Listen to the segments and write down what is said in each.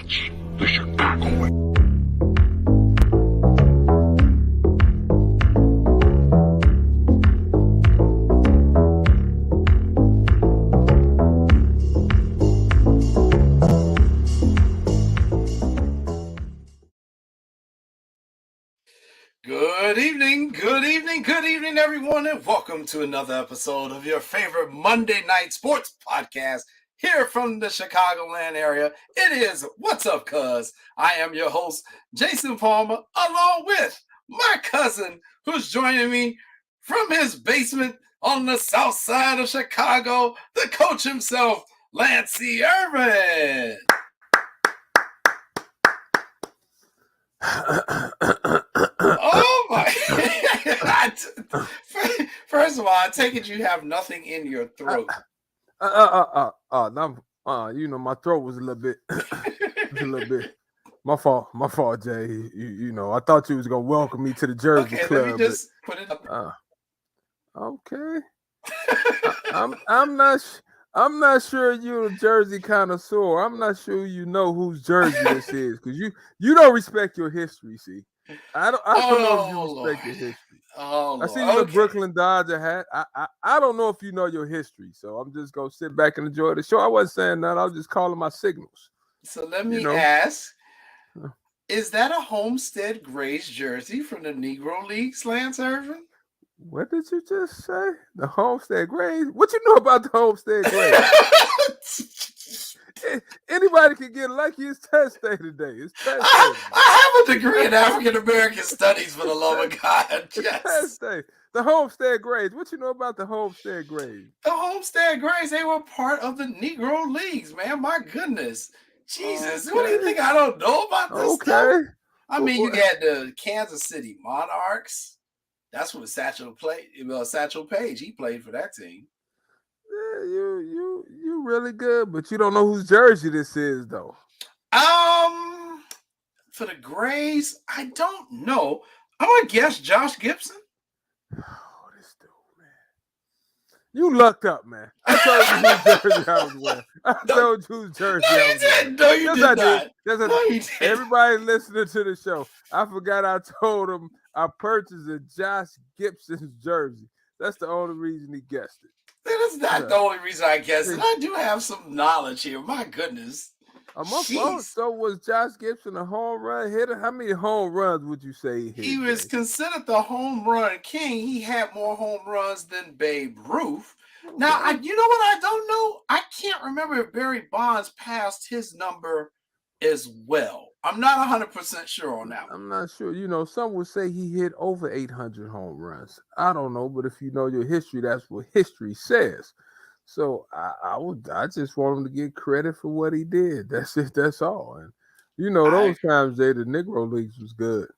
Watch the Chicago. Good evening, everyone, and welcome to another episode of your favorite Monday night sports podcast here from the Chicagoland area. It is What's Up, Cuz? I am your host, Jason Palmer, along with my cousin who's joining me from his basement on the south side of Chicago, the coach himself, Lancey Irvin. Oh my! First of all, I take it you have nothing in your throat. My throat was a little bit, My fault, Jay. I thought you was gonna welcome me to the Jersey Club. Let me just put it up. Okay. I'm not sure you're a Jersey connoisseur. I'm not sure you know whose Jersey this is because you don't respect your history. See, I don't know if you respect your history. I see the Brooklyn Dodger hat. I don't know if you know your history, so I'm just gonna sit back and enjoy the show. I wasn't saying that. I was just calling my signals. So let me ask: is that a Homestead Grays jersey from the Negro Leagues, Lance Irvin? What did you just say? The Homestead Grays? What you know about the Homestead Grays? Anybody can get lucky. It's test day today. It's test day. I have a degree in African American studies, for the love of God. Yes. Test day. The Homestead Grays. What you know about the Homestead Grays? The Homestead Grays, they were part of the Negro Leagues, man. My goodness. Jesus. Okay. What do you think I don't know about this stuff? I mean, you got the Kansas City Monarchs. That's what Satchel played. Satchel Paige, he played for that team. Yeah, you really good, but you don't know whose jersey this is, though. For the Grays, I don't know. I'm gonna guess Josh Gibson. Oh, this dude, man. You lucked up, man. I told you whose jersey I was wearing. I told you whose jersey I was wearing. No, you did not. No, you did. Everybody listening to the show, I forgot I told him I purchased a Josh Gibson's jersey. That's the only reason he guessed it. That's not the only reason I guessed it. I do have some knowledge here. My goodness. So was Josh Gibson a home run hitter? How many home runs would you say he hit? He was considered the home run king. He had more home runs than Babe Ruth. Now, you know what I don't know? I can't remember if Barry Bonds passed his number as well. I'm not 100% sure on that one. I'm not sure. Some would say he hit over 800 home runs. I don't know, but if you know your history, that's what history says. So I just want him to get credit for what he did. That's it. That's all. And those times, Jay, the Negro Leagues was good.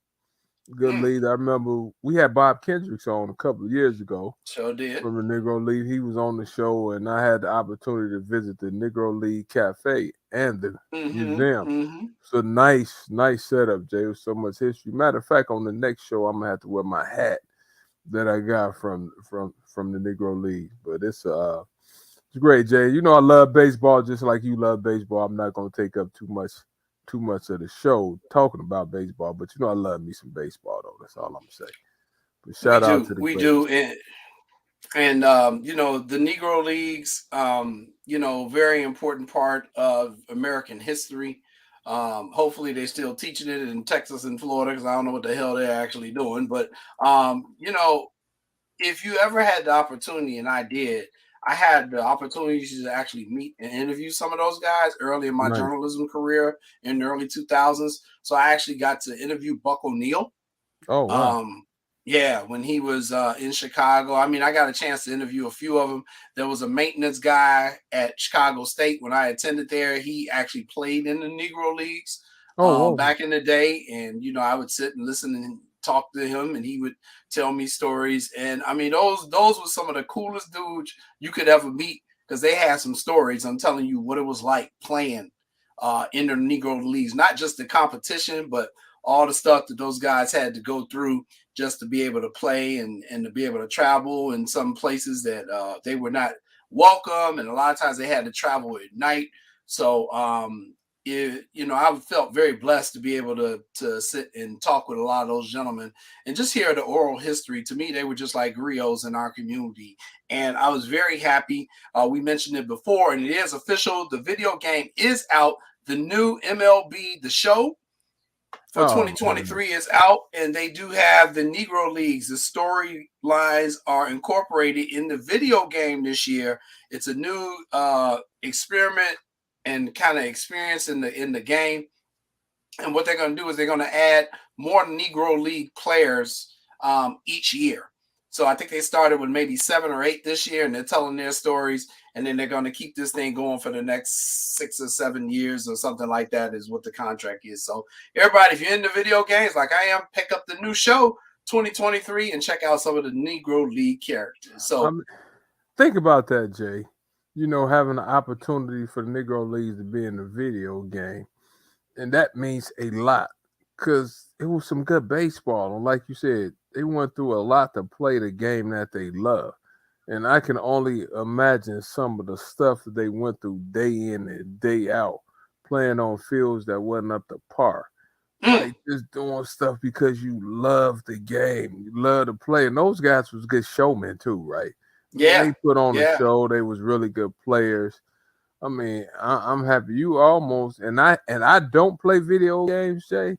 Good league. I remember we had Bob Kendricks on a couple of years ago. Sure did. From the Negro League. He was on the show, and I had the opportunity to visit the Negro League Cafe and the museum. Mm-hmm. It's a nice setup, Jay, with so much history. Matter of fact, on the next show, I'm gonna have to wear my hat that I got from the Negro League. But it's great, Jay. I love baseball just like you love baseball. I'm not gonna take up too much of the show talking about baseball, but I love me some baseball though. That's all I'm gonna say. But shout out to the we do, and the Negro Leagues, very important part of American history. Hopefully they're still teaching it in Texas and Florida because I don't know what the hell they're actually doing. But if you ever had the opportunity, and I did. I had the opportunity to actually meet and interview some of those guys early in my journalism career in the early 2000s. So I actually got to interview Buck O'Neil. Oh, wow. When he was in Chicago. I mean, I got a chance to interview a few of them. There was a maintenance guy at Chicago State when I attended there. He actually played in the Negro Leagues back in the day. And, I would sit and listen and talk to him, and he would tell me stories. And I mean, those were some of the coolest dudes you could ever meet because they had some stories. I'm telling you what it was like playing in the Negro Leagues, not just the competition, but all the stuff that those guys had to go through just to be able to play and to be able to travel in some places that they were not welcome. And a lot of times they had to travel at night. So, I felt very blessed to be able to sit and talk with a lot of those gentlemen and just hear the oral history. To me, they were just like griots in our community, and I was very happy. We mentioned it before, and it is official. The video game is out. The new MLB The Show for 2023 is out, and they do have the Negro Leagues. The storylines are incorporated in the video game this year. It's a new experiment and kind of experience in the game. And what they're going to do is they're going to add more Negro League players each year. So I think they started with maybe 7 or 8 this year, and they're telling their stories. And then they're going to keep this thing going for the next 6 or 7 years or something like that is what the contract is. So everybody, if you're into video games like I am, pick up the new show 2023 and check out some of the Negro League characters. So think about that, Jay. Having the opportunity for the Negro Leagues to be in the video game. And that means a lot because it was some good baseball. And like you said, they went through a lot to play the game that they love. And I can only imagine some of the stuff that they went through day in and day out, playing on fields that wasn't up to par. Like just doing stuff because you love the game. You love to play. And those guys was good showmen too, right? Yeah. They put on the show. They was really good players. I mean, I'm happy you almost and I don't play video games, Jay,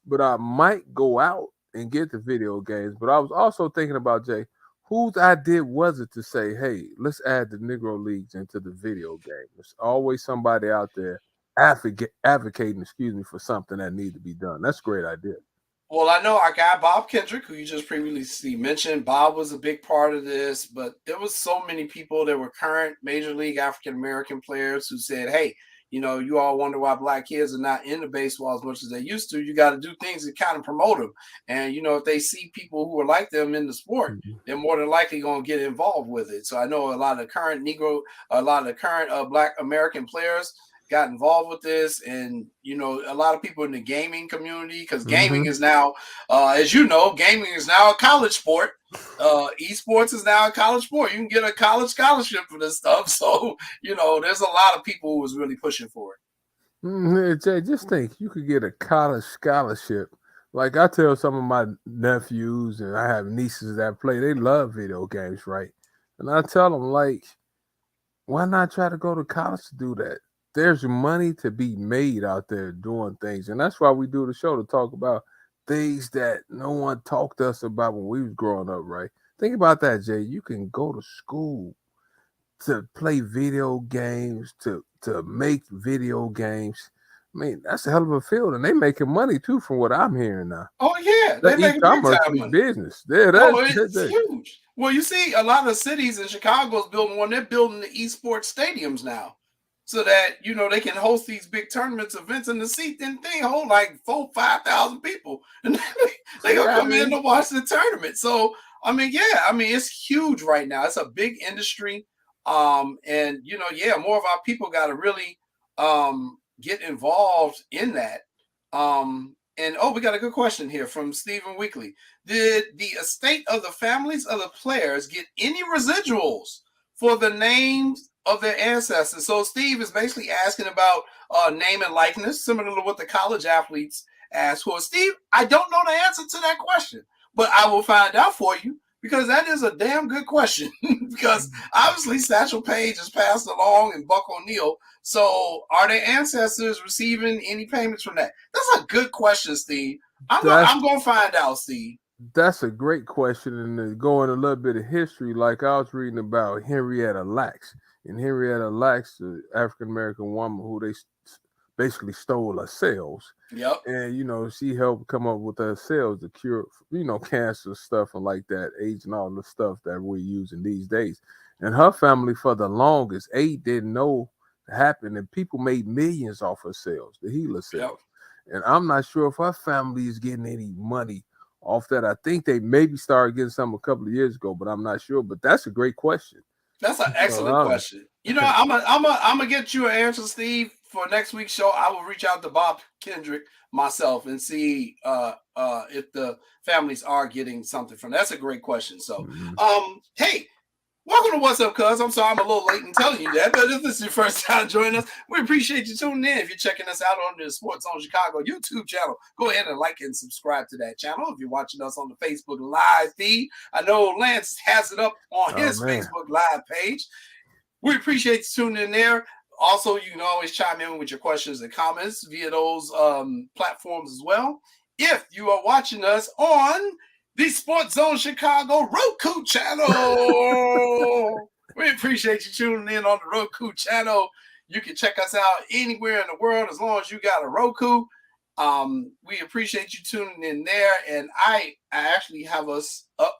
but I might go out and get the video games. But I was also thinking about, Jay, whose idea was it to say, hey, let's add the Negro Leagues into the video game? There's always somebody out there advocating, for something that needs to be done. That's a great idea. Well, I know our guy Bob Kendrick, who you just previously mentioned. Bob was a big part of this, but there was so many people that were current Major League African-American players who said, hey, you all wonder why black kids are not into baseball as much as they used to. You got to do things that kind of promote them. And, if they see people who are like them in the sport, they're more than likely going to get involved with it. So I know a lot of current black American players got involved with this, and a lot of people in the gaming community, because gaming is now, as you know, gaming is now a college sport. Esports is now a college sport. You can get a college scholarship for this stuff. So there's a lot of people who was really pushing for it. Jay, just think you could get a college scholarship. Like I tell some of my nephews, and I have nieces that play. They love video games, right? And I tell them, like, why not try to go to college to do that? There's money to be made out there doing things. And that's why we do the show, to talk about things that no one talked to us about when we was growing up, right? Think about that, Jay. You can go to school to play video games, to make video games. I mean, that's a hell of a field, and they making money too, from what I'm hearing now. Oh yeah, they make e-commerce business. Yeah, it's huge. Well, you see, a lot of cities in Chicago is building one. They're building the esports stadiums now, so that they can host these big tournaments, events, and the seat and thing hold like 4,000-5,000 people, and they gonna come in to watch the tournament. So it's huge right now. It's a big industry, and more of our people got to really get involved in that. We got a good question here from Stephen Weekly. Did the estate of the families of the players get any residuals for the names of their ancestors? So Steve is basically asking about name and likeness, similar to what the college athletes ask for. Steve, I don't know the answer to that question, but I will find out for you, because that is a damn good question. Because obviously Satchel Paige has passed along and Buck O'Neil. So are their ancestors receiving any payments from that? That's a good question, Steve. I'm going to find out, Steve. That's a great question. And going a little bit of history, like I was reading about Henrietta Lacks. And Henrietta Lacks, the African-American woman who they basically stole her cells. Yep. And, she helped come up with her cells to cure, cancer stuff and like that, AIDS and all the stuff that we're using these days. And her family, for the longest, AIDS didn't know happened, and people made millions off her cells, the healer cells. Yep. And I'm not sure if her family is getting any money off that. I think they maybe started getting some a couple of years ago, but I'm not sure. But that's a great question. That's an excellent question. I'm gonna get you an answer, Steve, for next week's show. I will reach out to Bob Kendrick myself and see if the families are getting something from that. That's a great question. So, hey, Welcome to What's Up, Cuz. I'm sorry I'm a little late in telling you that, but if this is your first time joining us, we appreciate you tuning in. If you're checking us out on the Sports Zone Chicago YouTube channel, go ahead and like and subscribe to that channel. If you're watching us on the Facebook Live feed, I know Lance has it up on his Facebook Live page. We appreciate you tuning in there. Also, you can always chime in with your questions and comments via those platforms as well. If you are watching us on the Sports Zone Chicago Roku channel, we appreciate you tuning in on the Roku channel. You can check us out anywhere in the world as long as you got a Roku. We appreciate you tuning in there, and I actually have us up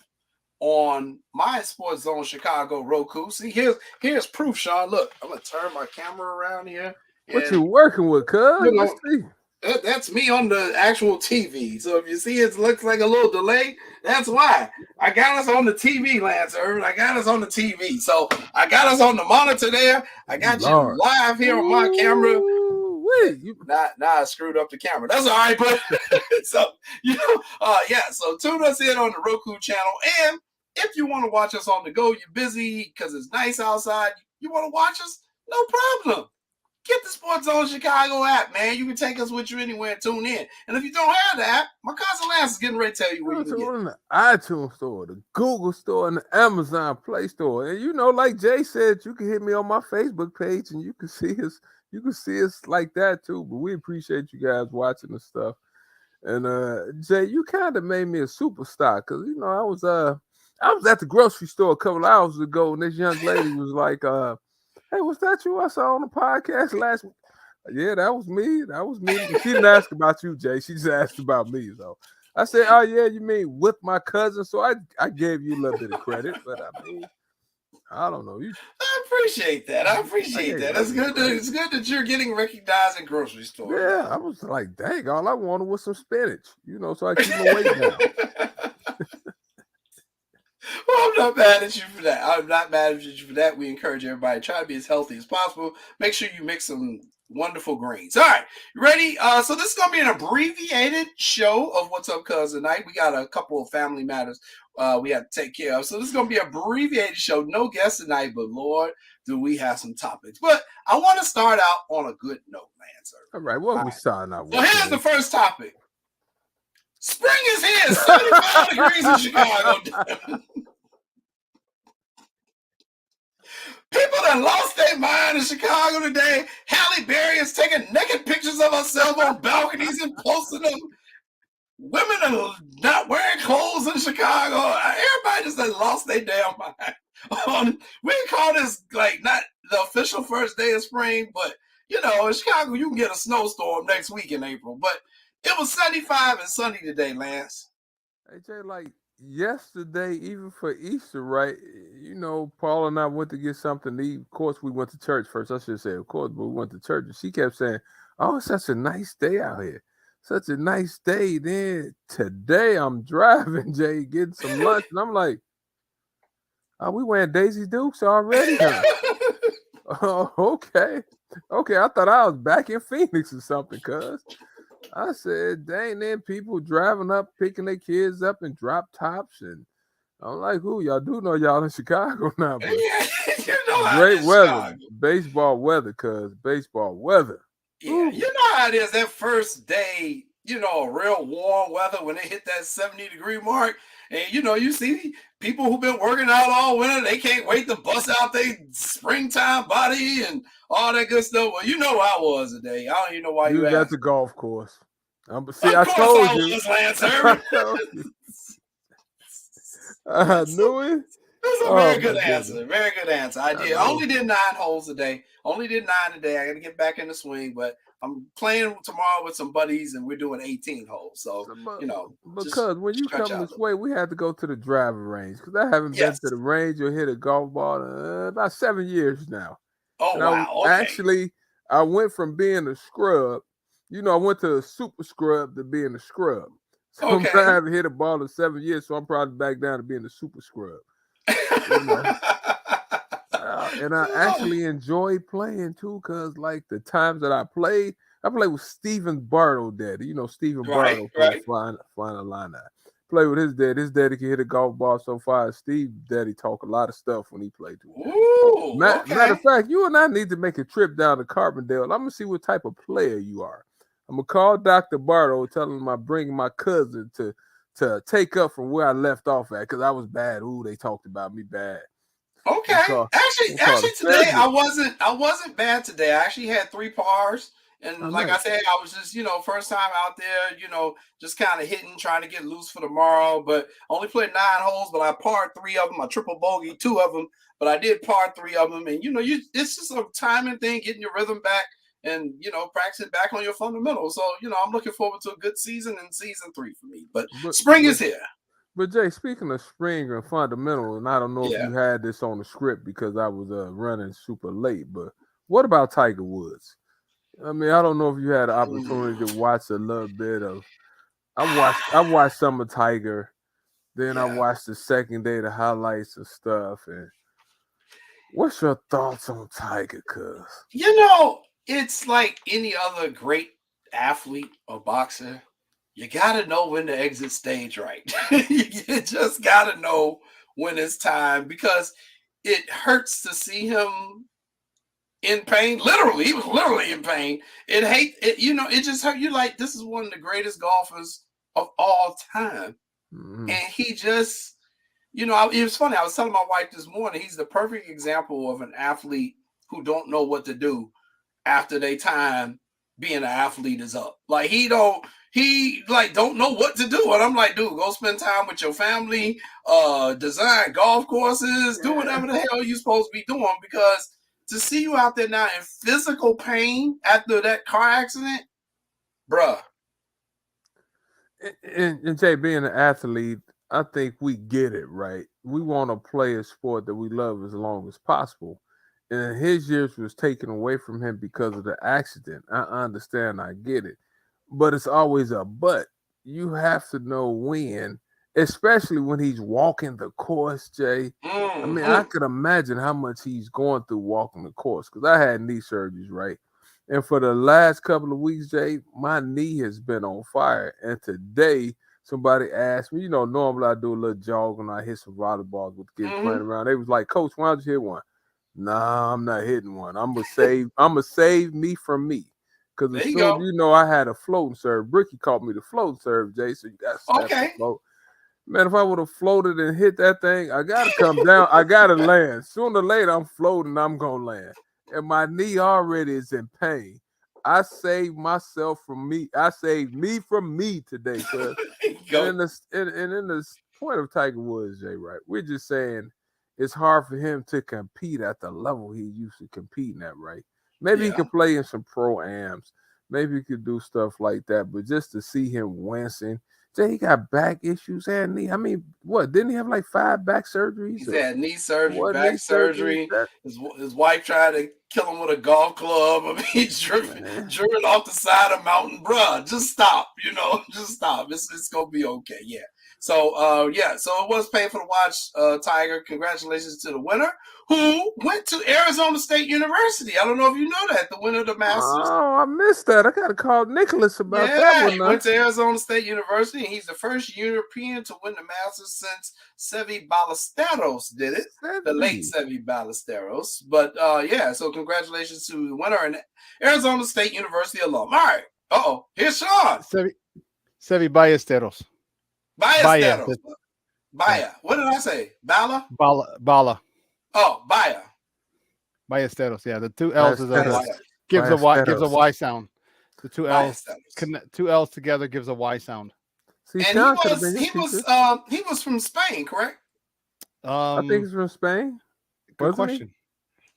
on my Sports Zone Chicago Roku. See, here's proof, Sean. Look, I'm gonna turn my camera around here. What you working with, cuz? Let's see. That's me on the actual TV. So if you see it looks like a little delay, that's why. I got us on the TV, Lance Irvin. I got us on the TV. So I got us on the monitor there. I got you live here on my camera. Now I screwed up the camera. That's all right, but so so tune us in on the Roku channel. And if you want to watch us on the go, you're busy because it's nice outside, you want to watch us, no problem. Get the Sports Zone Chicago app, man. You can take us with you anywhere and tune in. And if you don't have the app, my cousin Lance is getting ready to tell you where you can get it. On the iTunes store, the Google store, and the Amazon Play store. And like Jay said, you can hit me on my Facebook page and you can see us. You can see us like that too. But we appreciate you guys watching the stuff. And Jay, you kind of made me a superstar because I was at the grocery store a couple hours ago, and this young lady was like, "Hey, was that you I saw on the podcast last week?" Yeah, that was me. She didn't ask about you, Jay. She just asked about me. So I said, "Oh yeah, you mean with my cousin?" So I gave you a little bit of credit, but I mean, I don't know. I appreciate that. It's good that you're getting recognized in grocery stores. Yeah, I was like, dang, all I wanted was some spinach, so I keep my weight down. Well, I'm not mad at you for that. We encourage everybody to try to be as healthy as possible. Make sure you mix some wonderful greens. All right, you ready? So this is going to be an abbreviated show of What's Up, Cuz tonight. We got a couple of family matters we have to take care of. So this is going to be an abbreviated show. No guests tonight, but Lord, do we have some topics. But I want to start out on a good note, Lance. All right, what are we starting out with? So here's the first topic. Spring is here. 75 degrees in Chicago. People that lost their mind in Chicago today. Halle Berry is taking naked pictures of herself on balconies and posting them. Women are not wearing clothes in Chicago. Everybody just lost their damn mind. We call this like not the official first day of spring, but in Chicago you can get a snowstorm next week in April. But it was 75 and sunny today, Lance. Hey Jay, like yesterday, even for Easter, right? Paul and I went to get something to eat. Of course, we went to church first. I should say, of course, but we went to church. And she kept saying, "Oh, it's such a nice day out here. Such a nice day." Then today I'm driving, Jay, getting some lunch. And I'm like, "Are we wearing Daisy Dukes already?" Oh, okay. I thought I was back in Phoenix or something, cuz. I said, dang, then people driving up, picking their kids up in drop tops. And I'm like, who? Y'all do know y'all in Chicago now. But great weather. Chicago. Baseball weather, cuz. Baseball weather. Yeah, ooh. You know how it is that first day, real warm weather when they hit that 70-degree mark. And, you see people who've been working out all winter, they can't wait to bust out their springtime body and all that good stuff. Well, you know how I was today. I don't even know why you was asked. At the golf course. See, I told you. I knew it. That's a very good answer. Very good answer. I did. I only did 9 holes today. I got to get back in the swing, but I'm playing tomorrow with some buddies, and we're doing 18 holes. So, because when you come this way, we had to go to the driving range because I haven't been to the range or hit a golf ball in about 7 years now. Oh, and wow. Okay. Actually, I went from being a scrub. I went to a super scrub to being a scrub. So I haven't hit a ball in 7 years, so I'm probably back down to being a super scrub. And I actually enjoy playing too, because like the times that I played with Stephen Bartle, Daddy. Stephen Bartle from Flying Illini. play with his dad. His daddy can hit a golf ball so far. Steve daddy talk a lot of stuff when he played too. Ooh, Matter of fact, you and I need to make a trip down to Carbondale. I'm gonna see what type of player you are. I'm gonna call Dr. Bardo, tell him I'm bringing my cousin to take up from where I left off at because I was bad. Ooh, they talked about me bad. Okay. Actually, today I wasn't bad today. I actually had 3 pars. And like I said, I was just, first time out there, just kind of hitting, trying to get loose for tomorrow. But I only played 9 holes, but I parred 3 of them. I triple bogey 2 of them, but I did par 3 of them. And, it's just a timing thing, getting your rhythm back and, practicing back on your fundamentals. So, I'm looking forward to a good season in season 3 for me. But spring is here. But Jay, speaking of spring and fundamental, and I don't know if you had this on the script because I was running super late, but what about Tiger Woods? I mean, I don't know if you had the opportunity to watch a little bit of. I watched some of Tiger, then I watched the second day the highlights and stuff. And what's your thoughts on Tiger? Cuz it's like any other great athlete or boxer. You got to know when to exit stage right. You just got to know when it's time because it hurts to see him in pain. Literally, he was literally in pain. It just hurt you. Like, this is one of the greatest golfers of all time. Mm-hmm. And he just, it was funny. I was telling my wife this morning, he's the perfect example of an athlete who don't know what to do after their time being an athlete is up. Like, he don't know what to do. And I'm like, dude, go spend time with your family, design golf courses, do whatever the hell you're supposed to be doing, because to see you out there now in physical pain after that car accident, bruh. And Jay, being an athlete, I think we get it, right? We want to play a sport that we love as long as possible. And his years was taken away from him because of the accident. I understand, I get it. But it's always a but. You have to know when, especially when he's walking the course, Jay. I mean, I could imagine how much he's going through walking the course because I had knee surgeries, right? And for the last couple of weeks, Jay, my knee has been on fire. And today, somebody asked me, normally I do a little jog when I hit some volleyballs with kids playing around. They was like, Coach, why don't you hit one? Nah, I'm not hitting one. I'm gonna save me from me. Because as soon as I had a floating serve, Bricky caught me the floating serve, Jay. So you got to float. Man, if I would have floated and hit that thing, I gotta come down. I gotta land. Sooner or later, I'm floating. I'm gonna land, and my knee already is in pain. I saved myself from me. I saved me from me today, cuz. And in this point of Tiger Woods, Jay, right? We're just saying it's hard for him to compete at the level he used to competing at, right? Maybe he could play in some pro-ams. Maybe he could do stuff like that. But just to see him wincing, Jay, he got back issues and knee. I mean, what? Didn't he have like 5 back surgeries? He's had knee surgery, back surgery. His wife tried to kill him with a golf club. I mean, he's driven off the side of mountain. Bruh, just stop. Just stop. It's going to be okay. Yeah. So, so it was painful to watch Tiger. Congratulations to the winner, who went to Arizona State University. I don't know if you know that, the winner of the Masters. Oh, I missed that. I got to call Nicholas about that one. He went to Arizona State University, and he's the first European to win the Masters since Seve Ballesteros did it, the late Seve Ballesteros. But, so congratulations to the winner and Arizona State University alum. All right. Here's Sean. Seve Ballesteros. Ballesteros. Baya. What did I say? Bala? Bala. Oh, Baya. Ballesteros. Yeah, the 2 L's gives a Y sound. The 2 L's together gives a Y sound. See, and he was from Spain, correct? I think he's from Spain. Good question.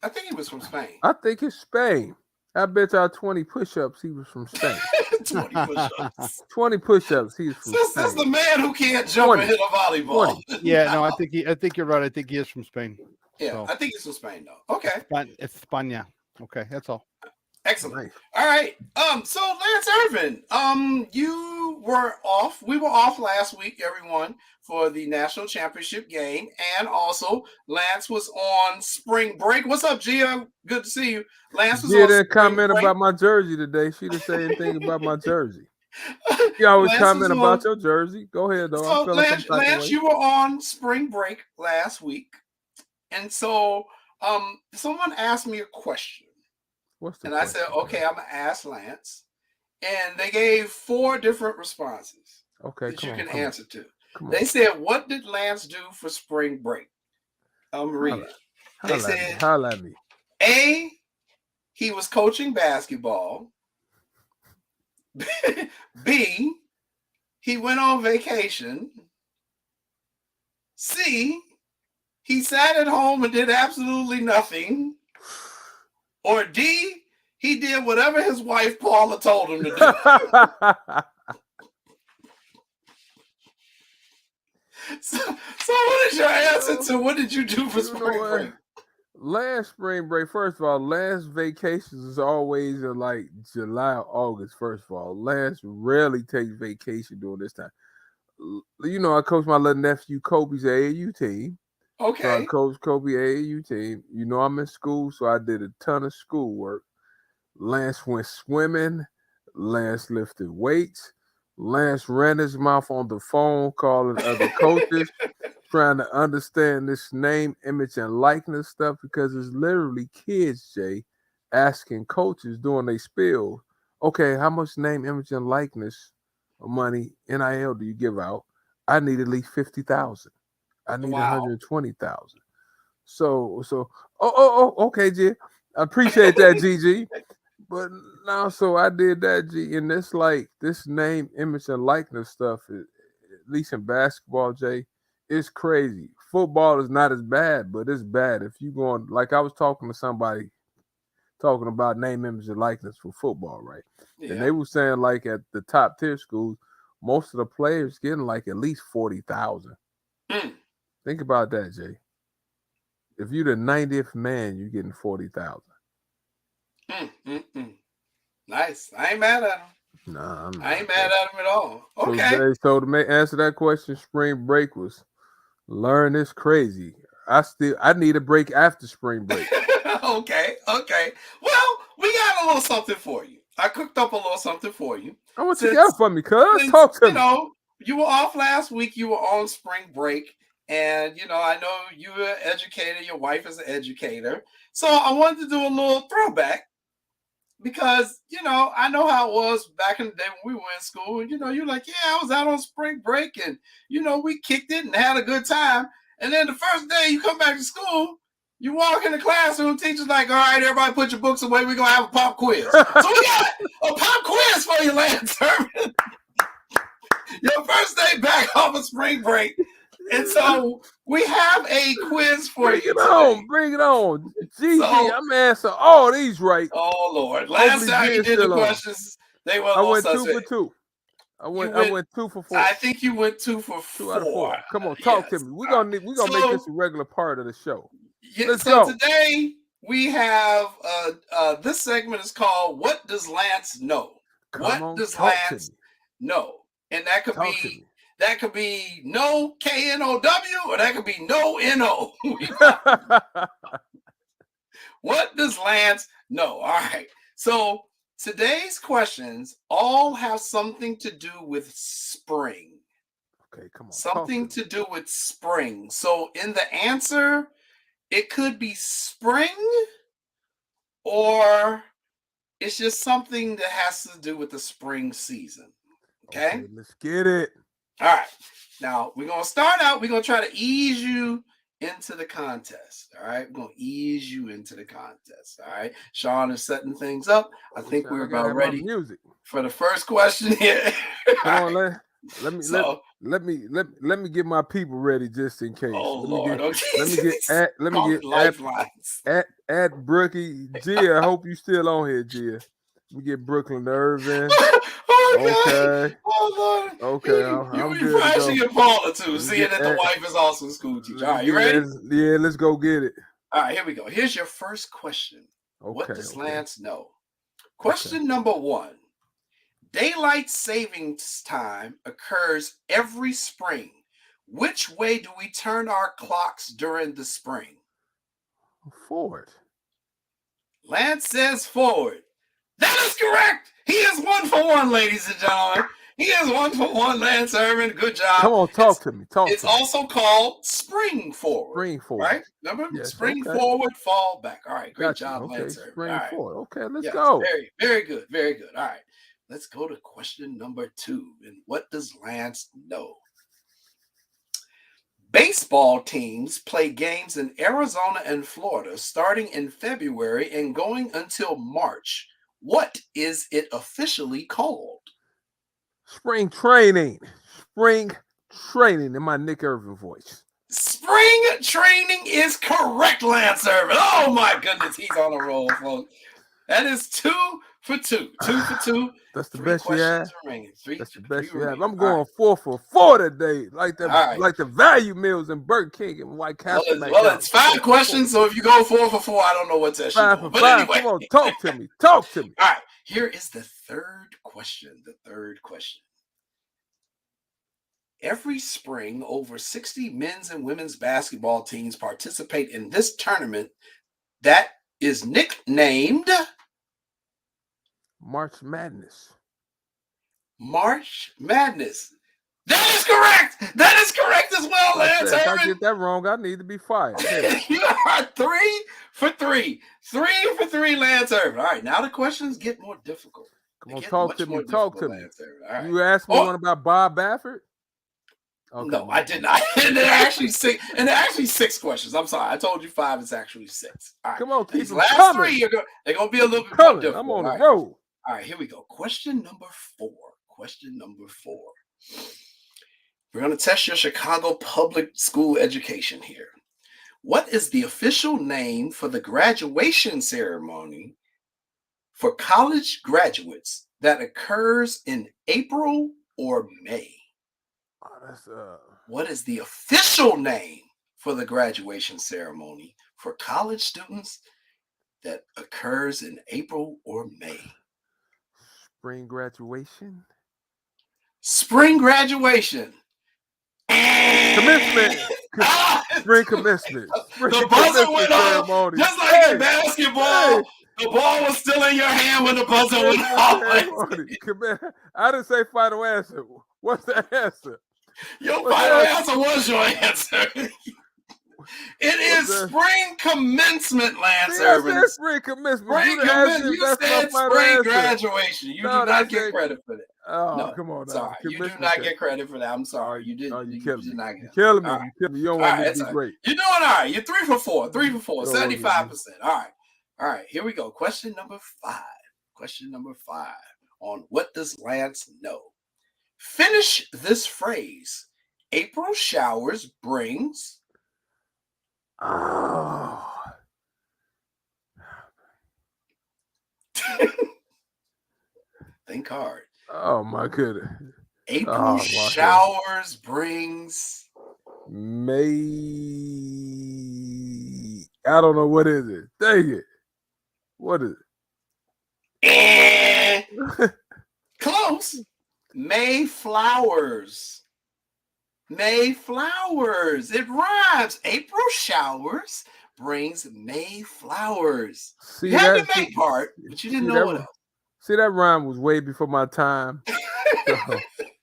I think he was from Spain. I think it's Spain. I bet y'all 20 push-ups. He was from Spain. 20 push-ups. 20 push-ups. He's from Spain. This is the man who can't jump and hit a volleyball. Yeah, no, I think you're right. I think he is from Spain. Yeah, so. I think he's from Spain though. Okay. It's España. Okay, that's all. Excellent. Nice. All right. So Lance Irvin, you were off. We were off last week, everyone, for the national championship game, and also Lance was on spring break. What's up, Gia? Good to see you. Lance was Gia didn't comment about my jersey today. She didn't say anything about my jersey. You always comment about your jersey. Go ahead, though. So, Lance, you were on spring break last week. And so someone asked me a question. What's the question? I said, okay, I'm going to ask Lance. And they gave 4 different responses that you can answer to. They said, what did Lance do for spring break? I'm reading. They said, holla at me. A, he was coaching basketball. B, he went on vacation. C, he sat at home and did absolutely nothing. Or D, he did whatever his wife Paula told him to do. So what is your answer to what did you do for spring break? Last spring break, first of all, last vacations is always in like July or August, first of all. Lance rarely takes vacation during this time. You know, I coach my little nephew Kobe's AAU team. Okay. So I coached Kobe AAU team. You know, I'm in school, so I did a ton of schoolwork. Lance went swimming. Lance lifted weights. Lance ran his mouth on the phone calling other coaches, trying to understand this name, image, and likeness stuff because it's literally kids, Jay, asking coaches during they spill, okay, how much name, image, and likeness money, NIL, do you give out? I need at least 50,000. I need 120,000. So, okay, G. I appreciate that, GG. But now, so I did that, G, and it's like this name, image, and likeness stuff, at least in basketball, Jay, it's crazy. Football is not as bad, but it's bad. If you going, like I was talking to somebody talking about name, image, and likeness for football, right? Yeah. And they were saying like at the top tier schools, most of the players getting like at least 40,000. Think about that, Jay. If you're the 90th man, you're getting 40,000. Nice. I ain't mad at him. Nah, I'm not. I ain't mad at him at all. Okay. So to answer that question, spring break was learn is crazy. I need a break after spring break. Okay. Well, we got a little something for you. I cooked up a little something for you. I want you to get for me, cuz. Talk to me. You know, you were off last week. You were on spring break. And, you know, I know you were an educator. Your wife is an educator. So I wanted to do a little throwback because, you know, I know how it was back in the day when we were in school. And, you know, you're like, yeah, I was out on spring break and, you know, we kicked it and had a good time. And then the first day you come back to school, you walk in the classroom, teacher's like, all right, everybody put your books away. We're going to have a pop quiz. So we got a pop quiz for you, Lance Irvin. Your first day back off of spring break. And so we have a quiz for you. Bring it on. GG, I'm answering all these right. Oh, Lord. Last time you did the questions, they were a little suspect. I went 2 for 2. I went 2 for 4. I think you went 2 for 4. 2 out of 4. Come on, talk to me. We're gonna make this a regular part of the show. Let's go. Today we have this segment is called "What Does Lance Know?" What does Lance know? And that could be no K-N-O-W or that could be no N-O. What does Lance know? All right. So today's questions all have something to do with spring. Okay, come on. Something to do with spring. So in the answer, it could be spring or it's just something that has to do with the spring season. Okay, let's get it. All right. Now, we're going to start out. We're going to try to ease you into the contest. All right. We're going to ease you into the contest. All right. Sean is setting things up. I think we're about ready for the first question here. Come on, let me get my people ready just in case. Oh, Lord. Let me get at Brookie. Gia, I hope you still on here, Gia. Let me get Brooklyn Irvin. Okay. Oh, Lord. Okay. I'm good. You actually get Paula too, seeing that the wife is also a school teacher. All right, you ready? Yeah, let's go get it. All right, here we go. Here's your first question. What does Lance know? Question number 1. Daylight savings time occurs every spring. Which way do we turn our clocks during the spring? Forward. Lance says forward. That is correct. He is 1 for 1, ladies and gentlemen. He is 1 for 1, Lance Irvin. Good job. Come on, talk to me. It's also called spring forward. Spring forward. Right? Remember? Yes, spring forward, fall back. All right. Great job, Okay, Lance Irvin. spring forward. Okay, let's yes, go. Very, very good. Very good. All right. Let's go to question number 2. And what does Lance know? Baseball teams play games in Arizona and Florida starting in February and going until March. What is it officially called? Spring training. Spring training in my Nick Irvin voice. Spring training is correct, Lance Irvin. Oh my goodness, he's on a roll, folks. That is 2 for 2. 2 for 2. That's the best you have. That's the best you have. I'm going 4 for 4 today, like the value meals in Burger King and White Castle. Well, it's 5 questions, so if you go 4 for 4, I don't know what to ask you. 5 for 5. Anyway. Come on, talk to me. Talk to me. All right, here is the third question. Every spring, over 60 men's and women's basketball teams participate in this tournament that is nicknamed March Madness. March Madness. That is correct. That is correct as well, Lance. If I get that wrong, I need to be fired. You are 3 for 3. 3 for 3, Lance Irvin. All right, now the questions get more difficult. Come on, talk to me. Talk to me. Right. You asked me one about Bob Baffert? Okay. No, I did not. And there are actually 6. And there are actually 6 questions. I'm sorry. I told you 5. It's actually 6. All right. Come on, keep these last coming. 3 they're going to be a little bit more difficult. I'm on the road. All right, here we go. Question number 4. We're going to test your Chicago public school education here. What is the official name for the graduation ceremony for college graduates that occurs in April or May? What is the official name for the graduation ceremony for college students that occurs in April or May? Spring graduation. Spring graduation. Commencement. Spring commencement. The buzzer went off. Just like in basketball, the ball was still in your hand when the buzzer went off. I didn't say final answer. What's the answer? Your final answer was your answer. It is spring commencement, Lance Irvin. Spring commencement. You said spring graduation. You do not get credit for that. Oh, no, come on. Sorry. You do not get credit for that. I'm sorry. You didn't. You did not get it. You're killing me. Right. You don't want me to be great. You're doing all right. You're 3 for 4. 3 for 4. 75%. All right. Here we go. Question number 5. On what does Lance know? Finish this phrase. April showers brings. Oh. Think hard. Oh my goodness. April showers brings May. I don't know, what is it? Dang it. What is it? Close. Mayflowers. Mayflowers. It rhymes. April showers brings Mayflowers. You had the May part, but you didn't know what else. See, that rhyme was way before my time. So,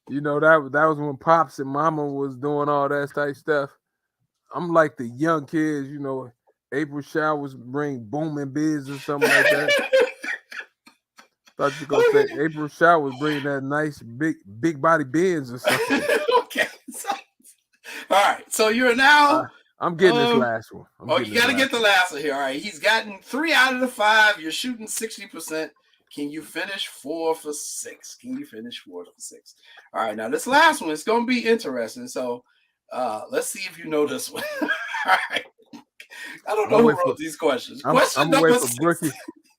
that was when Pops and Mama was doing all that type stuff. I'm like the young kids, April showers bring booming biz or something like that. Thought you were going to say April showers bring that nice big body Benz or something. Okay. All right. So you're now... I'm getting this last one. You got to get the last one here. All right. He's gotten 3 out of the 5. You're shooting 60%. Can you finish 4 for 6? All right. Now, this last one is going to be interesting. So let's see if you know this one. All right. I don't know who wrote these questions. Question number 6.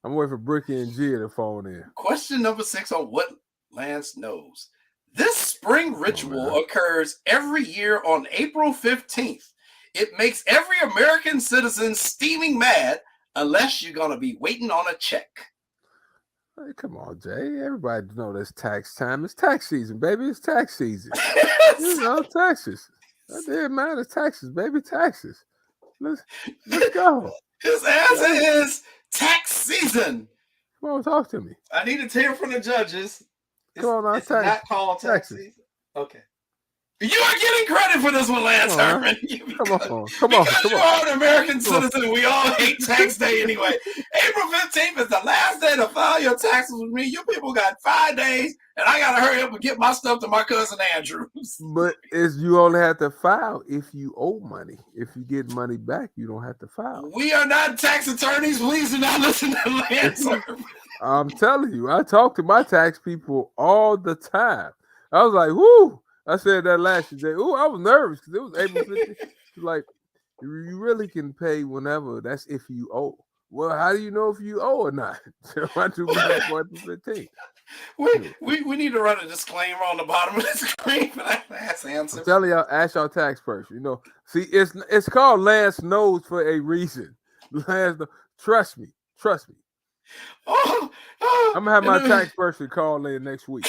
I'm waiting for Brookie and Gia to phone in. Question number 6 on what Lance knows. This spring ritual occurs every year on April 15th. It makes every American citizen steaming mad unless you're going to be waiting on a check. Hey, come on, Jay. Everybody knows it's tax time. It's tax season, baby. It's tax season. Taxes. That didn't matter. Taxes, baby. Taxes. Let's go. His answer is tax season. Come on, talk to me. I need to hear from the judges. Come on, it's not called tax season. Okay. You are getting credit for this one, Lance Irvin. Come on. You are an American citizen. We all hate tax day anyway. April 15th is the last day to file your taxes with me. You people got 5 days, and I got to hurry up and get my stuff to my cousin Andrews. But you only have to file if you owe money. If you get money back, you don't have to file. We are not tax attorneys. Please do not listen to Lance Irvin. I'm telling you, I talk to my tax people all the time. I was like, whoo. I said that last year. Ooh, I was nervous because it was April 15th. Like, you really can pay whenever. That's if you owe. Well, how do you know if you owe or not? I do April 15th. We need to run a disclaimer on the bottom of the screen for that last answer. I'm telling y'all, ask your tax person. You know, see, it's called Lance Knows for a reason. Lance, trust me. I'm gonna have my tax person call in next week.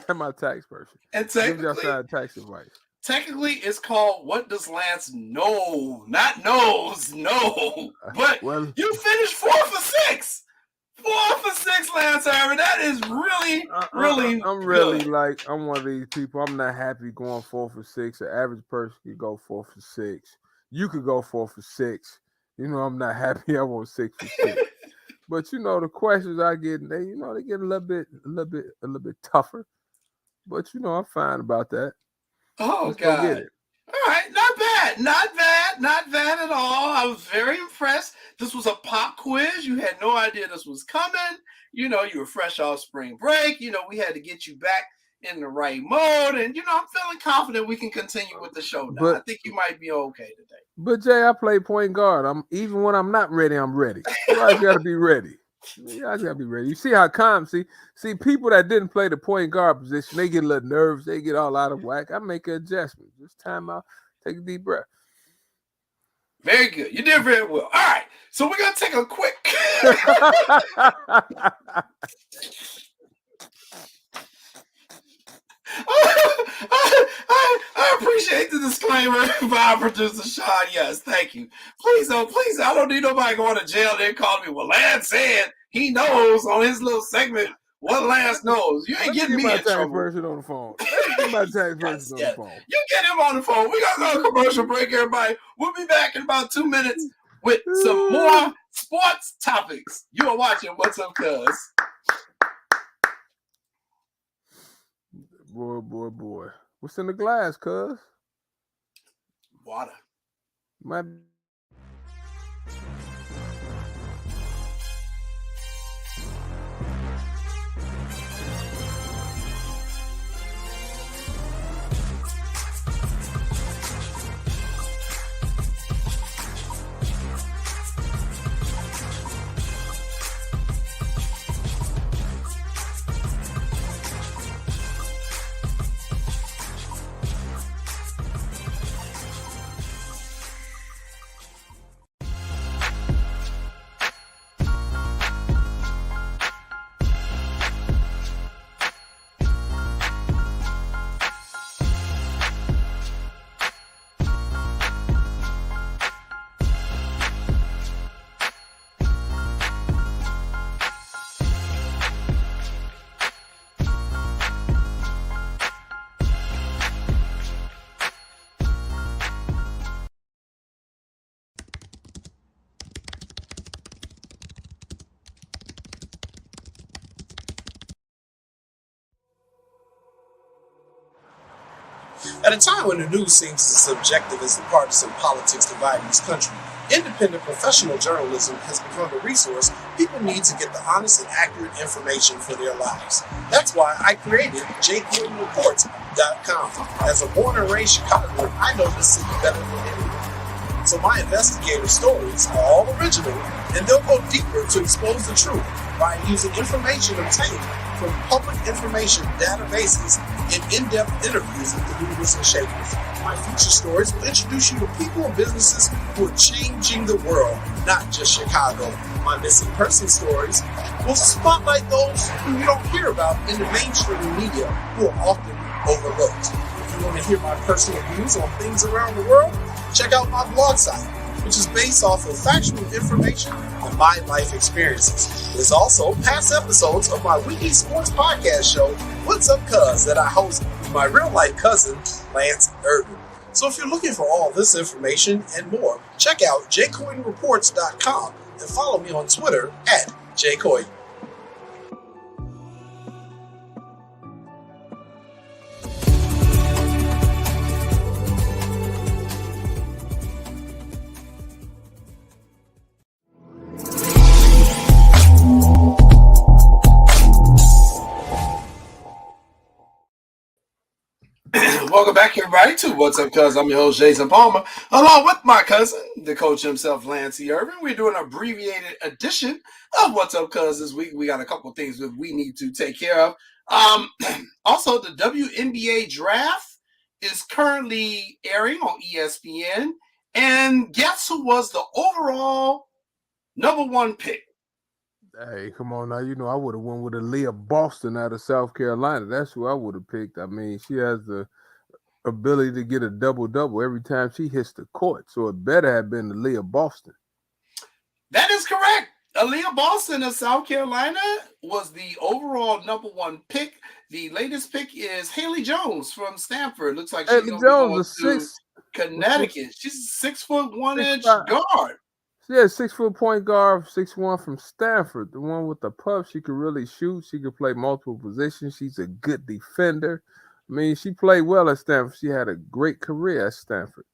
I'm my tax person. And technically, tax advice. Technically, it's called "What Does Lance Know?" Not knows, no. But you finished 4 for 6. 4 for 6, Lance Irvin. That is really. I'm really good. I'm one of these people. I'm not happy going 4 for 6. An average person could go 4 for 6. You could go 4 for 6. You know, I'm not happy. I want 6 for 6. But you know, the questions I get, they get a little bit tougher. But you know, I'm fine about that. Oh, Let's God. Go get it. All right, not bad at all. I was very impressed. This was a pop quiz. You had no idea this was coming. You know, you were fresh off spring break. You know, we had to get you back in the right mode. And, you know, I'm feeling confident we can continue with the show now. But I think you might be okay today. But, Jay, I play point guard. Even when I'm not ready, I'm ready. You always got to be ready. Yeah, I gotta be ready. You see how calm? See people that didn't play the point guard position, they get a little nervous, they get all out of whack. I make an adjustment. Just time out, take a deep breath. Very good. You did very well. All right. So we're gonna take a quick I appreciate the disclaimer by our producer Sean. Yes, thank you. Please, I don't need nobody going to jail there calling me. Well, Lance said he knows on his little segment what Lance knows. You ain't getting me in trouble. Person on the phone. Get my tax person on the phone. You get him on the phone. We're gonna go to commercial break, everybody. We'll be back in about 2 minutes with some more sports topics. You are watching What's Up, Cuz. Boy. What's in the glass, cuz? Water. At a time when the news seems as subjective as the partisan politics dividing this country, independent professional journalism has become a resource people need to get the honest and accurate information for their lives. That's why I created JQReports.com. As a born and raised Chicagoan, I know this city better than anyone. So my investigative stories are all original, and they'll go deeper to expose the truth by using information obtained from public information databases and in-depth interviews with the movers and shakers. My feature stories will introduce you to people and businesses who are changing the world, not just Chicago. My missing person stories will spotlight those who you don't hear about in the mainstream media who are often overlooked. If you want to hear my personal views on things around the world, check out my blog site. which is based off of factual information and my life experiences. There's also past episodes of my weekly sports podcast show, What's Up Cuz, that I host with my real-life cousin, Lance Irvin. So if you're looking for all this information and more, check out jcoydenreports.com and follow me on Twitter at jcoyden. Welcome back, everybody, to What's Up, Cuz. I'm your host, Jason Palmer, along with my cousin, the coach himself, Lance Irvin. We're doing an abbreviated edition of What's Up, Cuz. This week, we got a couple things that we need to take care of. Also, the WNBA draft is currently airing on ESPN. And guess who was the overall #1 pick? Hey, come on now. You know, I would have went with Aaliyah Boston out of South Carolina. That's who I would have picked. I mean, she has the ability to get a double-double every time she hits the court. So it better have been Aaliyah Boston. That is correct. Aaliyah Boston of South Carolina was the overall #1 pick. The latest pick is Haley Jones from Stanford. Looks like she's going to Connecticut. She's a 6'1" guard. Yeah, 6-foot point guard, 6'1" from Stanford. The one with the puff, she could really shoot. She could play multiple positions. She's a good defender. I mean, she played well at Stanford. She had a great career at Stanford.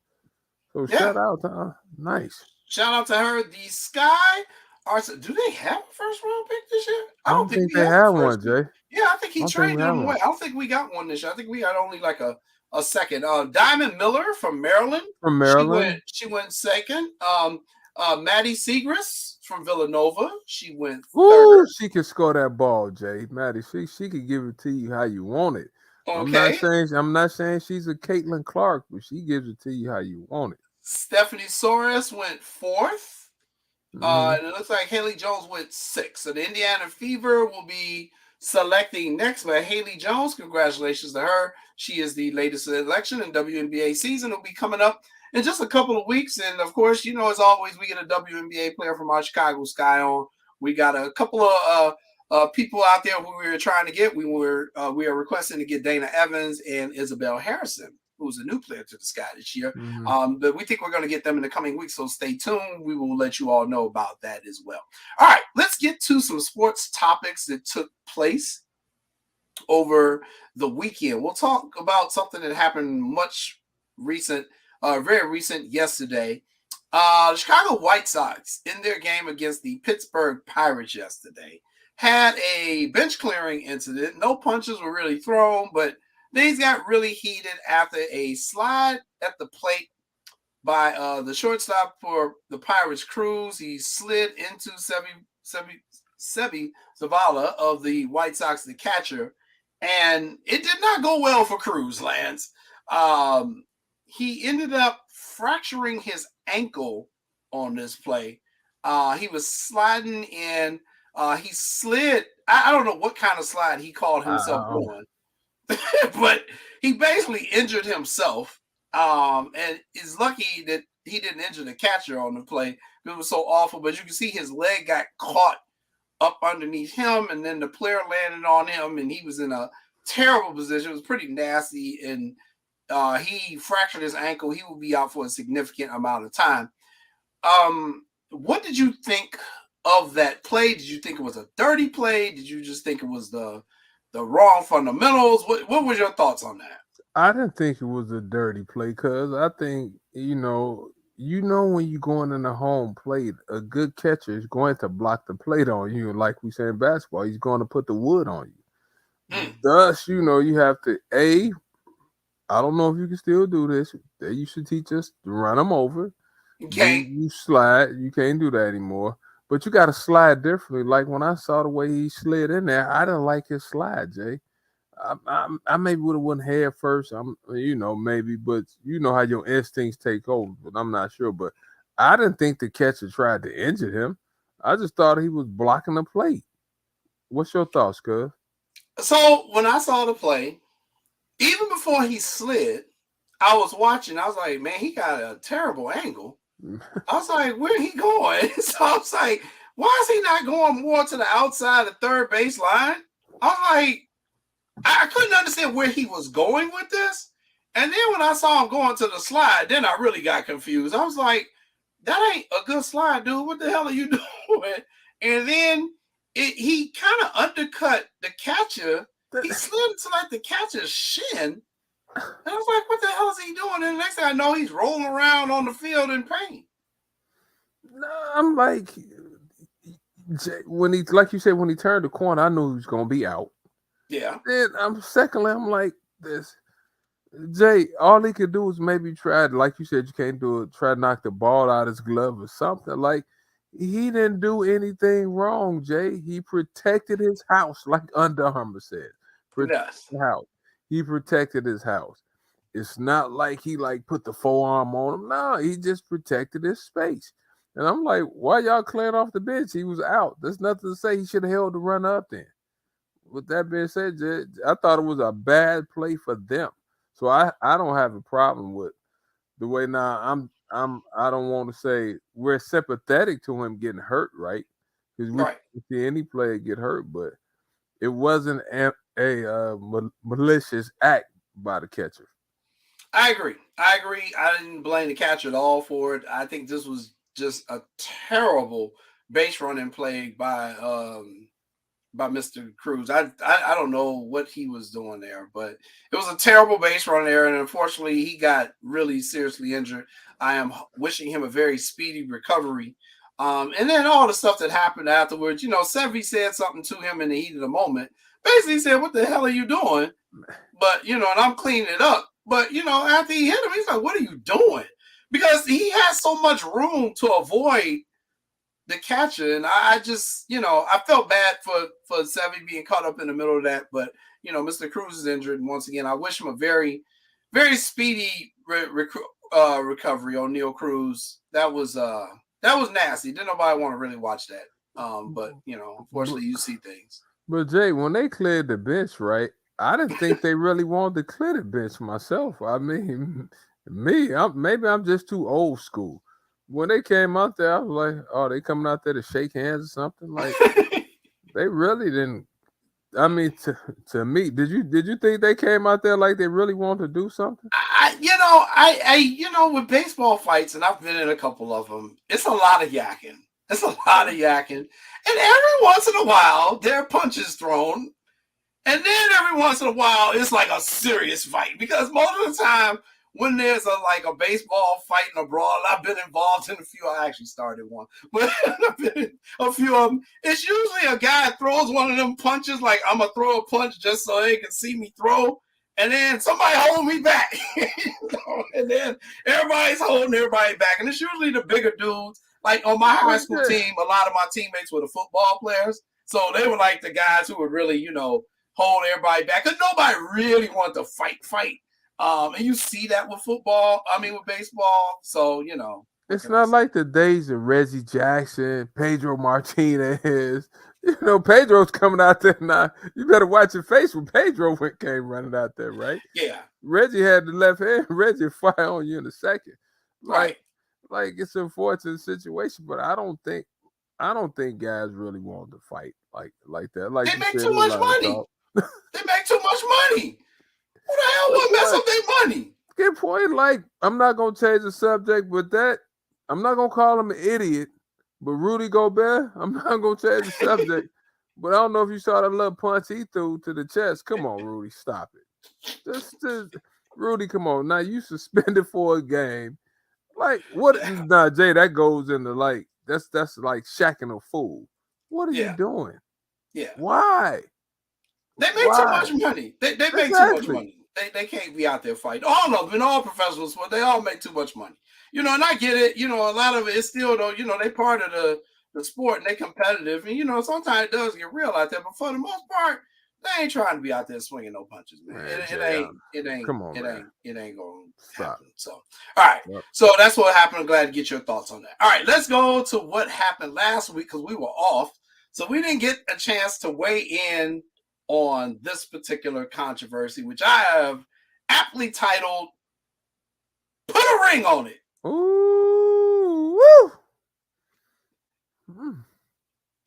So shout out to her. Nice. Shout out to her. The Sky Arts. Do they have a first-round pick this year? I don't think they have one, Jay. Yeah, I think he traded them away. I don't think we got one this year. I think we got only like a second. Diamond Miller from Maryland. She went second. Maddie Segrist from Villanova. She went third. Ooh, she could score that ball, Jay. Maddie, she could give it to you how you want it. Okay. I'm not saying she's a Caitlin Clark, but she gives it to you how you want it. Stephanie Soares went 4th. And it looks like Haley Jones went 6th. So the Indiana Fever will be selecting next. But Haley Jones, congratulations to her. She is the latest selection, and WNBA season will be coming up in just a couple of weeks. And of course, you know, as always, we get a WNBA player from our Chicago Sky on. We got a couple of people out there who we were trying to get. We are requesting to get Dana Evans and Isabel Harrison, who's a new player to the Sky this year. But we think we're going to get them in the coming weeks. So stay tuned. We will let you all know about that as well. All right, let's get to some sports topics that took place over the weekend. We'll talk about something that happened very recent yesterday. The Chicago White Sox, in their game against the Pittsburgh Pirates yesterday, had a bench clearing incident. No punches were really thrown, but things got really heated after a slide at the plate by the shortstop for the Pirates, Cruz. He slid into Sebi Zavala of the White Sox, the catcher, and it did not go well for Cruz, Lance. He ended up fracturing his ankle on this play. He was sliding in. He slid. I don't know what kind of slide he called himself on, but he basically injured himself. And is lucky that he didn't injure the catcher on the play. It was so awful. But you can see his leg got caught up underneath him, and then the player landed on him, and he was in a terrible position. It was pretty nasty, and he fractured his ankle. He will be out for a significant amount of time. What did you think of that play? Did you think it was a dirty play? Did you just think it was the wrong fundamentals? What was your thoughts on that? I didn't think it was a dirty play because I think, you know when you're going in the home plate, a good catcher is going to block the plate on you. Like we say in basketball, he's going to put the wood on you. Thus, you have to, I don't know if you can still do this. They used to teach us to run them over. Okay. You slide. You can't do that anymore. But you got to slide differently. Like when I saw the way he slid in there, I didn't like his slide, Jay. I maybe would have went head first. Maybe, but you know how your instincts take over. But I'm not sure. But I didn't think the catcher tried to injure him. I just thought he was blocking the plate. What's your thoughts, cuz? So when I saw the play, even before he slid, I was watching. I was like, man, he got a terrible angle. I was like, where he going? So I was like, why is he not going more to the outside of third baseline? I was like, I couldn't understand where he was going with this. And then when I saw him going to the slide, then I really got confused. I was like, that ain't a good slide, dude. What the hell are you doing? And then he kind of undercut the catcher. He slid into like the catcher's shin. And I was like, what the hell is he doing? And the next thing I know, he's rolling around on the field in pain. No, I'm like, when he, like you said, when he turned the corner, I knew he was going to be out. Yeah. Then I'm like this. Jay, all he could do was maybe try, like you said, you can't do it, try to knock the ball out of his glove or something. Like, he didn't do anything wrong, Jay. He protected his house, like Under Armour said. Yes. House. He protected his house. It's not like he like put the forearm on him. No, he just protected his space. And I'm like, why y'all clearing off the bench? He was out. There's nothing to say he should have held the run up then. With that being said, Jay, I thought it was a bad play for them. So I don't have a problem with the way now I don't want to say we're sympathetic to him getting hurt, right? Because we don't see any player get hurt, but it wasn't a malicious act by the catcher. I agree. I didn't blame the catcher at all for it. I think this was just a terrible base running play by Mr. Cruz. I don't know what he was doing there, but it was a terrible base run there, and unfortunately he got really seriously injured. I am wishing him a very speedy recovery. And then all the stuff that happened afterwards, Sevy said something to him in the heat of the moment. Basically said, what the hell are you doing? But, and I'm cleaning it up. But, after he hit him, he's like, what are you doing? Because he has so much room to avoid the catcher. And I just, I felt bad for Sevy being caught up in the middle of that. But, Mr. Cruz is injured. And once again, I wish him a very, very speedy recovery on Neil Cruz. That was nasty. Didn't nobody want to really watch that. But, unfortunately, you see things. But, Jay, when they cleared the bench, right, I didn't think they really wanted to clear the bench myself. I mean, maybe I'm just too old school. When they came out there, I was like, oh, they coming out there to shake hands or something? Like, they really didn't. I mean, to me, did you think they came out there like they really wanted to do something? With baseball fights, and I've been in a couple of them, it's a lot of yakking. And every once in a while, there are punches thrown. And then every once in a while, it's like a serious fight. Because most of the time, when there's a baseball fight and a brawl, I've been involved in a few. I actually started one. But I've been in a few of them. It's usually a guy throws one of them punches, like I'm going to throw a punch just so they can see me throw. And then somebody hold me back. And then everybody's holding everybody back. And it's usually the bigger dudes. Like on my high school team, a lot of my teammates were the football players. So they were like the guys who would really, hold everybody back. Because nobody really wanted to fight. And you see that with with baseball. So, It's not like the days of Reggie Jackson, Pedro Martinez. Pedro's coming out there now. You better watch your face when Pedro came running out there, right? Yeah. Reggie had the left hand. Reggie fire on you in a second. Right. Like it's an unfortunate situation, but I don't think guys really want to fight like that. Like they make too much money. They make too much money. Who the hell would mess up their money? Good point. Like, I'm not gonna change the subject, but I'm not gonna call him an idiot. But Rudy Gobert, I'm not gonna change the subject. But I don't know if you saw that little punch he threw to the chest. Come on, Rudy, stop it. Just Rudy, come on. Now you suspended for a game. Like what? Nah, Jay, that goes into like that's like shacking a fool. What are you doing? Yeah. Why? They make too much money. They make too much money. They can't be out there fighting. All of them, in all professional sports, they all make too much money. And I get it. A lot of it is still though. They part of the sport and they competitive. And sometimes it does get real out there. But for the most part, they ain't trying to be out there swinging no punches, man. It ain't. Come on, it ain't going to happen. So, all right. Yep. So that's what happened. I'm glad to get your thoughts on that. All right, let's go to what happened last week because we were off, so we didn't get a chance to weigh in on this particular controversy, which I have aptly titled "Put a Ring on It." Ooh.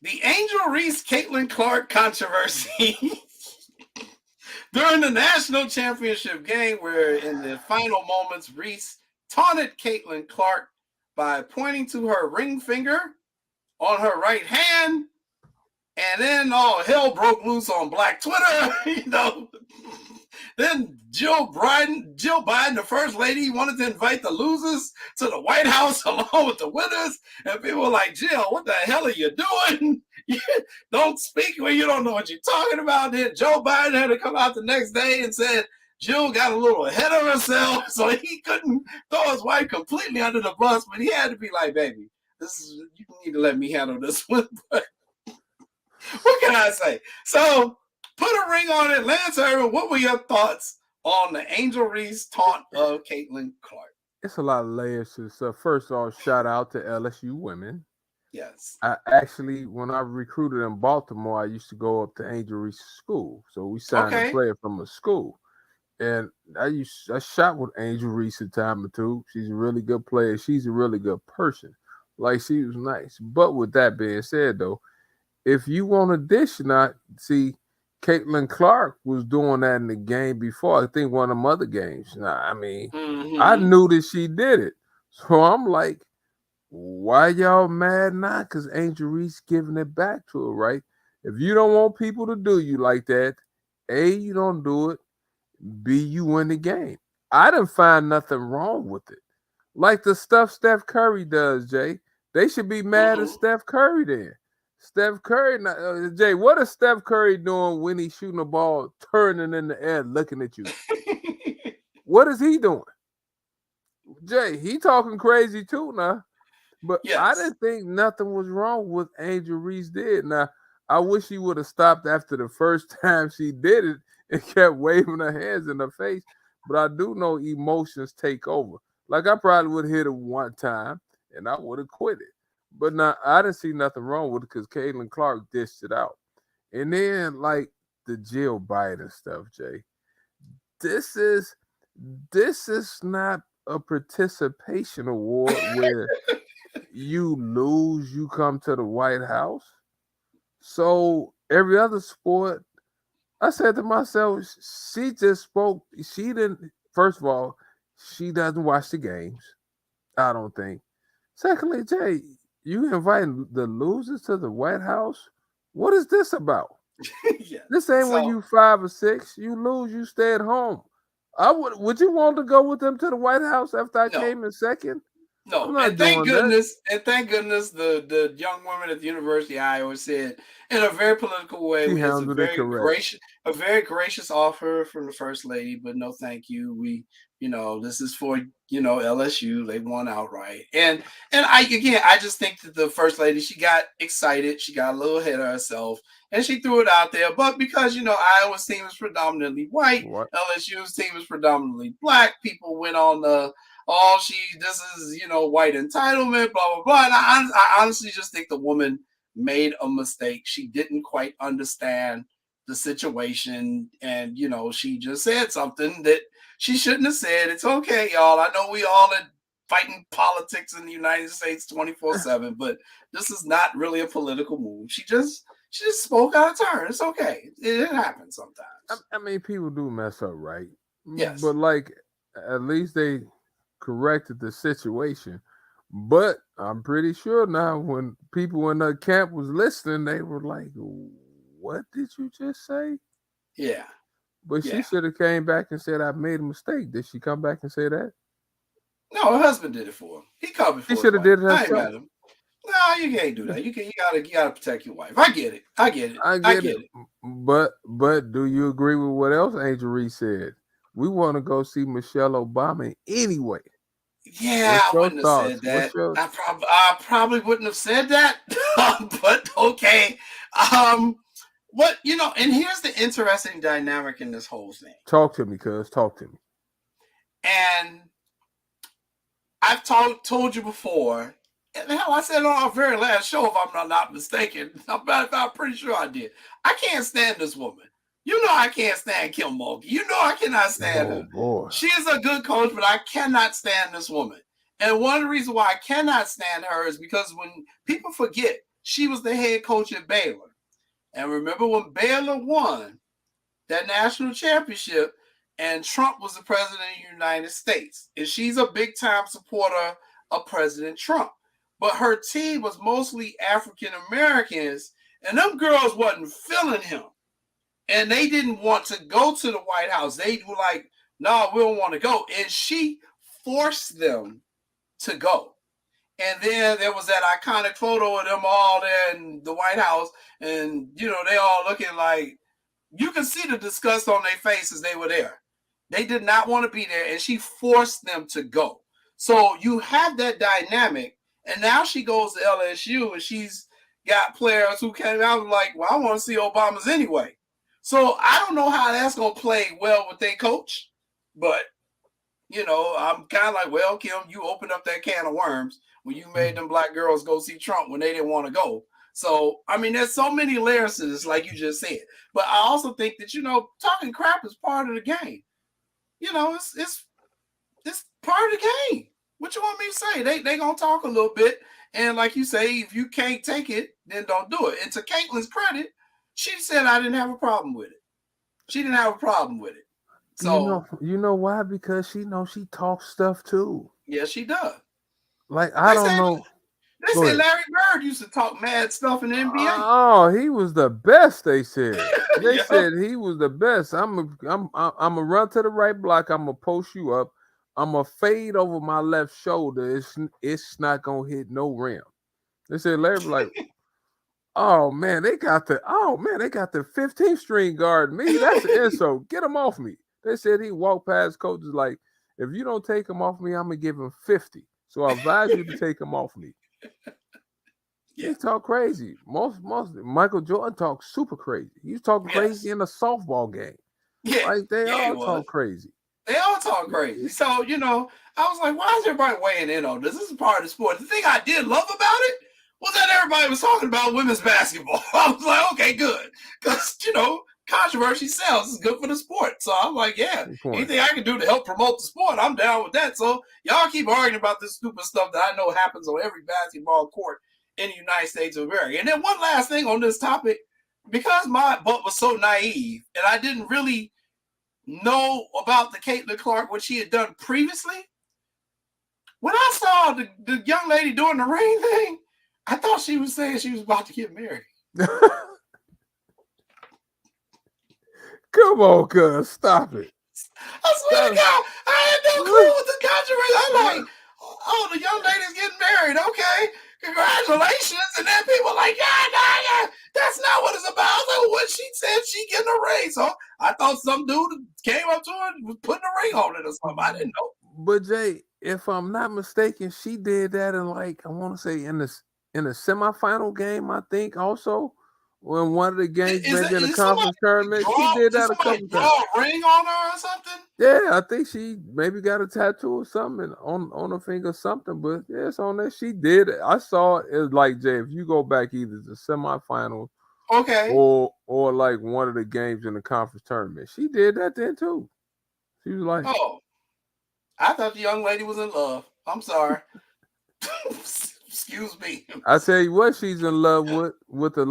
The Angel Reese Caitlin Clark controversy during the national championship game, where in the final moments, Reese taunted Caitlin Clark by pointing to her ring finger on her right hand, and then all hell broke loose on Black Twitter. Then Jill Biden, the first lady, wanted to invite the losers to the White House along with the winners, and people were like, Jill, what the hell are you doing? You don't speak when you don't know what you're talking about. Then Joe Biden had to come out the next day and said Jill got a little ahead of herself, so he couldn't throw his wife completely under the bus, but he had to be like, baby, you need to let me handle this one. But what can I say? So put a ring on it. Lance Irvin, what were your thoughts on the Angel Reese taunt of Caitlin Clark? It's a lot of layers to this. First of all, shout out to LSU women. Yes. I actually, when I recruited in Baltimore, I used to go up to Angel Reese's school. So we signed a player from a school. And I shot with Angel Reese a time or two. She's a really good player. She's a really good person. Like, she was nice. But with that being said, though, if you want to dish not, see, Caitlin Clark was doing that in the game before. I think one of them other games. I mean, I knew that she did it. So I'm like, why y'all mad now? Because Angel Reese giving it back to her, right? If you don't want people to do you like that, A, you don't do it. B, you win the game. I didn't find nothing wrong with it. Like the stuff Steph Curry does, Jay. They should be mad at Steph Curry then. Steph Curry, Jay, what is Steph Curry doing when he's shooting a ball, turning in the air, looking at you? What is he doing? Jay, he talking crazy too now. But yes. I didn't think nothing was wrong with Angel Reese did. Now, I wish she would have stopped after the first time she did it and kept waving her hands in her face. But I do know emotions take over. Like, I probably would have hit it one time and I would have quit it. But now I didn't see nothing wrong with it because Caitlin Clark dished it out. And then, like, the Jill Biden stuff, Jay. This is not a participation award where you lose, you come to the White House. So every other sport, I said to myself, she just spoke. She didn't, first of all, she doesn't watch the games, I don't think. Secondly, Jay, you inviting the losers to the White House? What is this about? Yeah. This ain't when you 5 or 6. You lose, you stay at home. Would you want to go with them to the White House after I came in second? No, and thank goodness, the young woman at the University of Iowa said in a very political way, it's a very gracious offer from the First Lady, but no thank you. This is for LSU. They won outright. And I just think that the First Lady, she got excited, she got a little ahead of herself, and she threw it out there. But because Iowa's team is predominantly white, LSU's team is predominantly black, people went on the this is white entitlement, blah blah blah. And I honestly just think the woman made a mistake. She didn't quite understand the situation, and she just said something that she shouldn't have said. It's okay, y'all. I know we all are fighting politics in the United States 24/7, but this is not really a political move. She just spoke out of turn. It's okay. It happens sometimes. I mean, people do mess up, right? Yes. But like, at least they corrected the situation. But I'm pretty sure now when people in the camp was listening, they were like, what did you just say? Yeah. But she should have came back and said, I made a mistake. Did she come back and say that? No, her husband did it for her. He covered for her. She should have did it herself. I ain't mad at him. No, you can't do that. You gotta protect your wife. I get it. I get it. But do you agree with what else Angel Reese said? We want to go see Michelle Obama anyway. Yeah, I wouldn't have said that. I probably wouldn't have said that. But okay. And here's the interesting dynamic in this whole thing. Talk to me, cuz. Talk to me. And I've told you before, and hell, I said on our very last show, if I'm not mistaken. I'm pretty sure I did. I can't stand this woman. I can't stand Kim Mulkey. I cannot stand her. Boy. She is a good coach, but I cannot stand this woman. And one of the reasons why I cannot stand her is because when people forget, she was the head coach at Baylor. And remember when Baylor won that national championship and Trump was the president of the United States. And she's a big-time supporter of President Trump. But her team was mostly African Americans, and them girls wasn't feeling him. And they didn't want to go to the White House. They were like, no, we don't want to go. And she forced them to go. And then there was that iconic photo of them all there in the White House. And, you know, they all looking like, you can see the disgust on their faces. They were there. They did not want to be there. And she forced them to go. So you have that dynamic. And now she goes to LSU and she's got players who came out and like, well, I want to see Obama's anyway. So I don't know how that's going to play well with their coach. But, you know, I'm kind of like, well, Kim, you opened up that can of worms when you made them black girls go see Trump when they didn't want to go. So, I mean, there's so many layers to this, like you just said. But I also think that, you know, talking crap is part of the game. You know, it's part of the game. What you want me to say? They going to talk a little bit. And like you say, if you can't take it, then don't do it. And to Caitlin's credit, she said I didn't have a problem with it. She didn't have a problem with it. So you know why? Because she knows she talks stuff too. Yeah, she does. Like I don't know. They said Larry Bird used to talk mad stuff in the NBA. Oh, he was the best. They said. They said he was the best. I'm a run to the right block. I'm gonna post you up. I'm gonna fade over my left shoulder. It's not gonna hit no rim. They said Larry like, oh man, they got the 15th string guard me. That's the insult. Get him off me. They said he walked past coaches like, if you don't take him off me, I'm gonna give him 50. So I advise you to take him off me. He talk crazy. Most Michael Jordan talks super crazy. He's talking crazy in a softball game. Yeah, like they all talk crazy. They all talk crazy. So, you know, I was like, why is everybody weighing in on this? This is part of the sport. The thing I did love about it was that everybody was talking about women's basketball. I was like, okay, good. Because, you know, controversy sells. It's good for the sport. So I'm like, yeah, anything I can do to help promote the sport, I'm down with that. So y'all keep arguing about this stupid stuff that I know happens on every basketball court in the United States of America. And then one last thing on this topic, because my butt was so naive and I didn't really know about the Caitlin Clark, what she had done previously, when I saw the young lady doing the ring thing, I thought she was saying she was about to get married. Come on, cuz, stop it. I swear to God, I had no clue what the controversy. I'm like, oh, the young lady's getting married. Okay, congratulations. And then people like, yeah, that's not what it's about. I was like, what she said, she getting a ring. So I thought some dude came up to her and was putting a ring on it or something. I didn't know. But Jay, if I'm not mistaken, she did that in like, I want to say in the semifinal game, I think also. When one of the games maybe in the conference tournament, she did that a couple times. Draw a ring on her or something? Yeah, I think she maybe got a tattoo or something on her finger or something. But yeah, it's on there. She did it. I saw it like Jay. If you go back either the semifinal, okay, or like one of the games in the conference tournament, she did that then too. She was like, oh, I thought the young lady was in love. I'm sorry. Excuse me. I tell you what, she's in love with the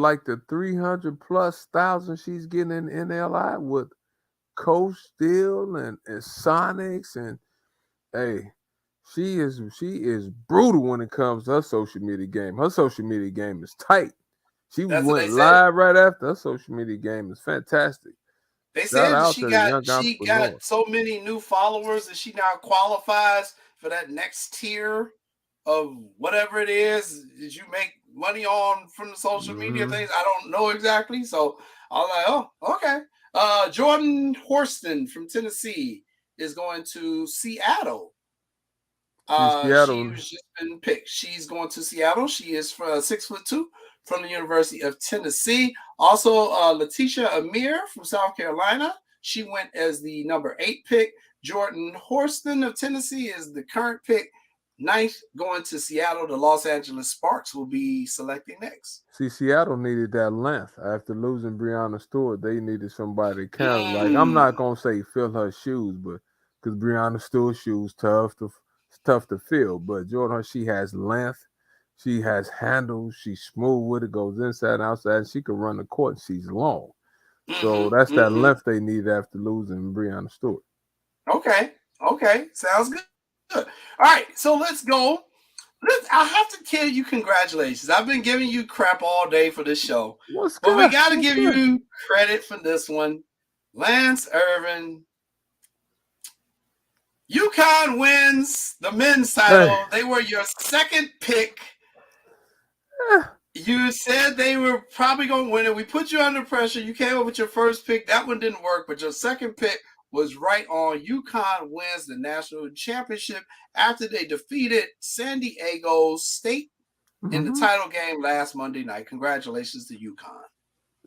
300,000+ she's getting in NLI with Coach Steele and Sonics, and hey, she is brutal when it comes to her social media game. Her social media game is tight. She went live right after. Her social media game is fantastic. They said that she got so many new followers that she now qualifies for that next tier of whatever it is that you make money on from the social media things. I don't know exactly. So I was like, oh, okay. Jordan Horston from Tennessee is going to Seattle. She's just been picked. She's going to Seattle. She is 6'2" from the University of Tennessee. Also, Letitia Amir from South Carolina. She went as the number 8 pick. Jordan Horston of Tennessee is the current pick. 9th going to Seattle. The Los Angeles Sparks will be selecting next. See, Seattle needed that length. After losing Breanna Stewart, they needed somebody kind of like, I'm not going to say fill her shoes, but because Breanna Stewart's shoes tough to fill. But Jordan, she has length. She has handles. She's smooth with it. Goes inside and outside. And she can run the court. And she's long. So that's that length they need after losing Breanna Stewart. Okay. Sounds good. All right. So let's go. I have to tell you congratulations. I've been giving you crap all day for this show. But we got to give you credit for this one. Lance Irvin. UConn wins the men's title. Hey. They were your second pick. You said they were probably going to win it. We put you under pressure. You came up with your first pick. That one didn't work, but your second pick was right on. UConn wins the national championship after they defeated San Diego State in the title game last Monday night. Congratulations to UConn.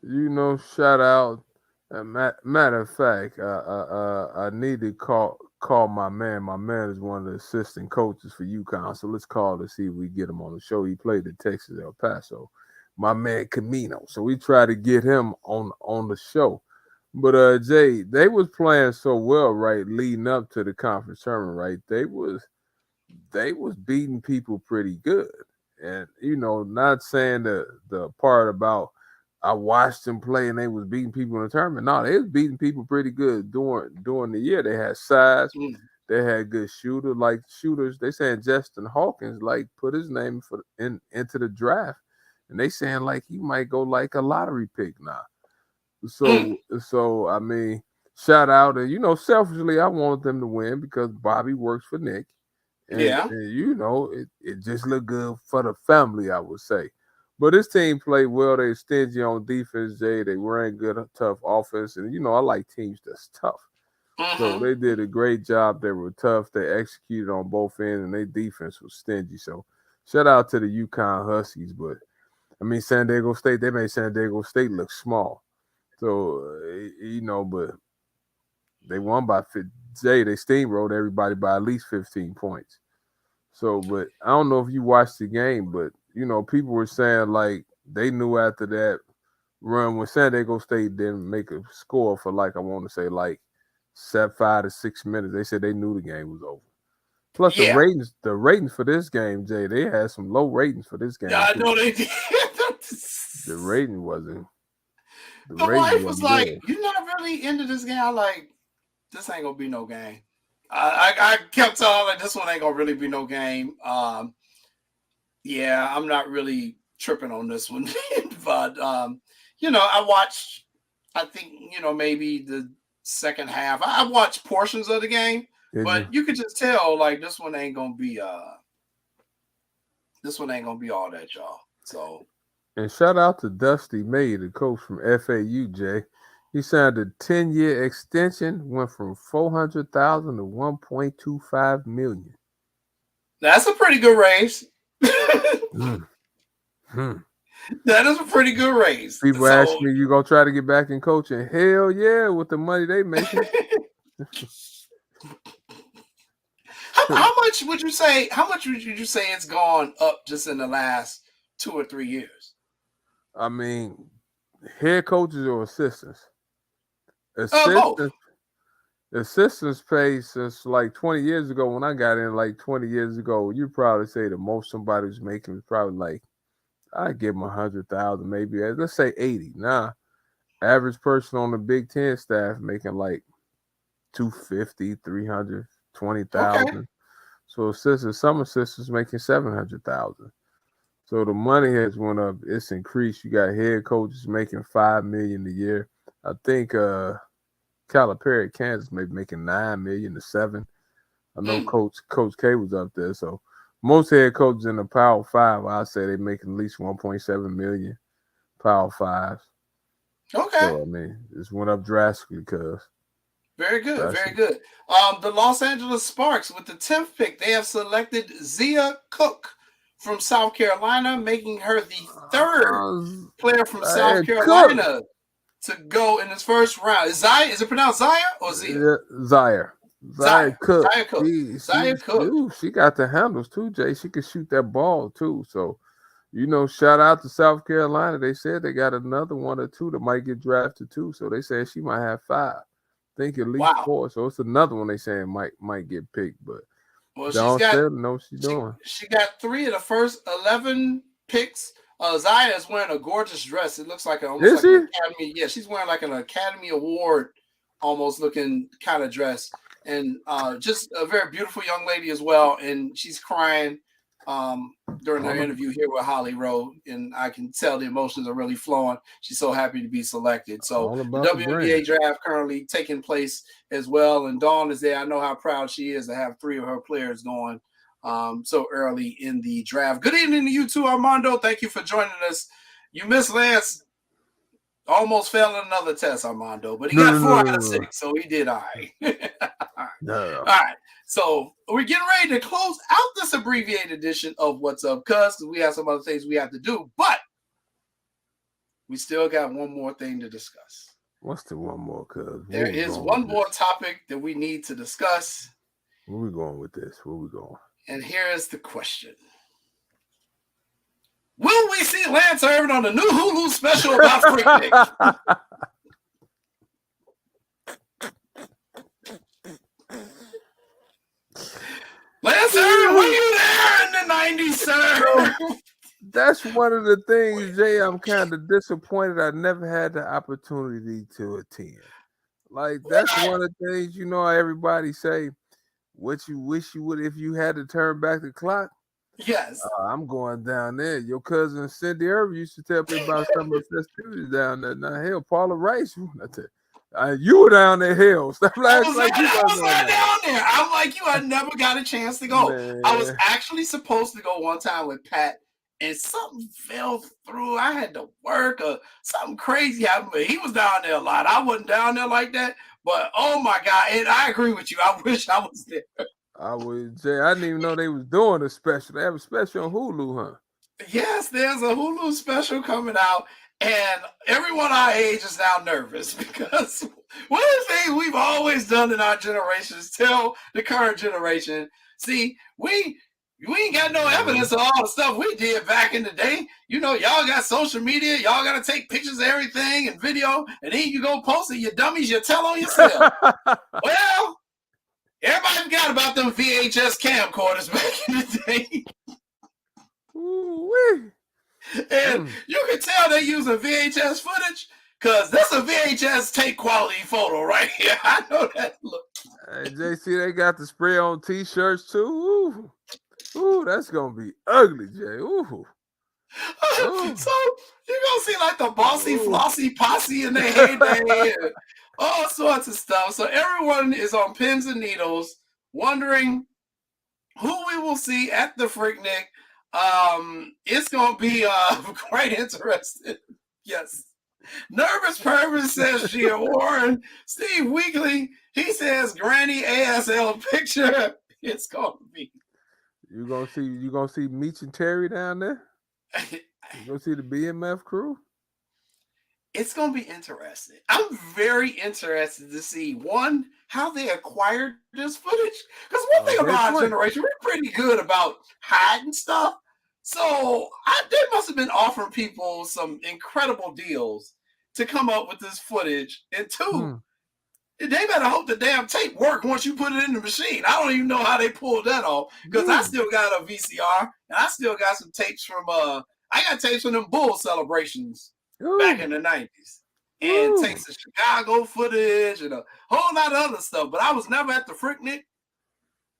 You know, shout out. Matter of fact, I need to call my man. My man is one of the assistant coaches for UConn, so let's call to see if we get him on the show. He played at Texas El Paso. My man Camino. So we try to get him on the show. But Jay, they was playing so well, right, leading up to the conference tournament, right? They was beating people pretty good. And you know, not saying the part about I watched them play and they was beating people in the tournament. No, they was beating people pretty good during the year. They had size, they had good shooters. They saying Justin Hawkins put his name into the draft, and they saying he might go like a lottery pick now. So I mean, shout out, and selfishly I wanted them to win because Bobby works for Nick, and it just looked good for the family, I would say. But this team played well. They stingy on defense, Jay. They ran good, tough offense, and I like teams that's tough. So they did a great job. They were tough. They executed on both ends, and their defense was stingy. So shout out to the UConn Huskies. But I mean, San Diego State. They made San Diego State look small. So, but they won by Jay. They steamrolled everybody by at least 15 points. So, but I don't know if you watched the game, but, people were saying they knew after that run when San Diego State didn't make a score for I want to say 5 to 6 minutes. They said they knew the game was over. Plus the ratings for this game, Jay, they had some low ratings for this game. Yeah, I know they did. The rating wasn't. The wife was like, "You're not really into this game." I'm like, "This ain't gonna be no game." I kept telling her this one ain't gonna really be no game. Yeah, I'm not really tripping on this one, but I watched. I think maybe the second half. I watched portions of the game, but you could just tell this one ain't gonna be. This one ain't gonna be all that, y'all. So. And shout out to Dusty May, the coach from FAU, Jay. He signed a 10-year extension, went from $400,000 to $1.25 million. That's a pretty good raise. That is a pretty good raise. People ask me, you gonna try to get back in coaching? Hell yeah, with the money they making. How much would you say? How much would you say it's gone up just in the last 2 or 3 years? I mean, head coaches or assistants? Both. Assistants pay since 20 years ago. When I got in 20 years ago, you'd probably say the most somebody was making was probably I'd give them 100,000, maybe let's say 80. Now, average person on the Big Ten staff making 250, 300, 20,000. Okay. So some assistants making 700,000. So the money has went up. It's increased. You got head coaches making $5 million a year. I think Calipari at Kansas maybe making $9 million to $7 million. I know Coach K was up there. So most head coaches in the Power 5, I'd say they're making at least $1.7 million. Power 5s. Okay. So I mean, it's went up drastically because. Very good. Very good. The Los Angeles Sparks with the 10th pick, they have selected Zia Cook from South Carolina, making her the third player from South Carolina to go in this first round. Is it pronounced Zaya or Zia? Zaya Cook. Zaya Cook. She got the handles too, Jay. She can shoot that ball too. So, shout out to South Carolina. They said they got another 1 or 2 that might get drafted too. So they said she might have 5. I think at least 4. So it's another one they saying might get picked. But Well, Dawn said, know what she's doing. She got 3 of the first 11 picks. Zaya is wearing a gorgeous dress. It looks like almost like an Academy. Yeah, she's wearing like an Academy Award almost looking kind of dress. And just a very beautiful young lady as well. And she's crying during her interview here with Holly Rowe. And I can tell the emotions are really flowing. She's so happy to be selected. So the WNBA draft currently taking place as well. And Dawn is there. I know how proud she is to have 3 of her players going so early in the draft. Good evening to you too, Armando. Thank you for joining us. You missed Lance. Almost failed another test, Armando, but he got 4 out of 6, so he did all right. All right. So we're getting ready to close out this abbreviated edition of What's Up, Cuz, because we have some other things we have to do, but we still got one more thing to discuss. What's the one more, cuz? There is one more topic that we need to discuss. Where we going with this? Where we going? And here is the question. Will we see Lance Irvin on the new Hulu special about Freaknik? Lance Irvin, were you there in the 90s, sir? That's one of the things, Jay, I'm kind of disappointed I never had the opportunity to attend. Like, that's one of the things, you know, everybody say, what you wish you would if you had to turn back the clock. Yes. I'm going down there. Your cousin Cindy Irvin used to tell me about some of the festivities down there. Now, hell, Paula Rice, you were down there, hell. Stop laughing like you I was down there. I'm like you. I never got a chance to go. Man. I was actually supposed to go one time with Pat, and something fell through. I had to work or something crazy happened, but he was down there a lot. I wasn't down there like that, but oh my God. And I agree with you. I wish I was there. I didn't even know they was doing a special. They have a special on Hulu, huh? Yes, there's a Hulu special coming out, and everyone our age is now nervous because one of the things we've always done in our generation is tell the current generation, see, we ain't got no evidence of all the stuff we did back in the day. You know, y'all got social media, y'all got to take pictures of everything and video, and then you go post it, you dummies, you tell on yourself. Well, everybody forgot about them VHS camcorders back in the day. Ooh-wee. And you can tell they using VHS footage because that's a VHS tape quality photo right here. I know that look. Hey, JC, they got the spray on T-shirts too. Ooh, that's gonna be ugly, Jay. Ooh. So you're gonna see like the Bossy Flossy Posse in their heyday and all sorts of stuff. So everyone is on pins and needles, wondering who we will see at the Freaknik. It's gonna be quite interesting. Yes. Nervous Pervert says Gia Warren. Steve Weekly, he says Granny ASL picture. It's gonna be. You gonna see Meech and Terry down there? You gonna see the BMF crew? It's gonna be interesting. I'm very interested to see one, how they acquired this footage. Because one thing about our generation, we're pretty good about hiding stuff. So they must have been offering people some incredible deals to come up with this footage. And two, they better hope the damn tape work once you put it in the machine. I don't even know how they pulled that off because I still got a VCR and I still got some tapes from I got tapes from them Bull celebrations back in the 90s. And takes the Chicago footage and a whole lot of other stuff. But I was never at the Freaknik.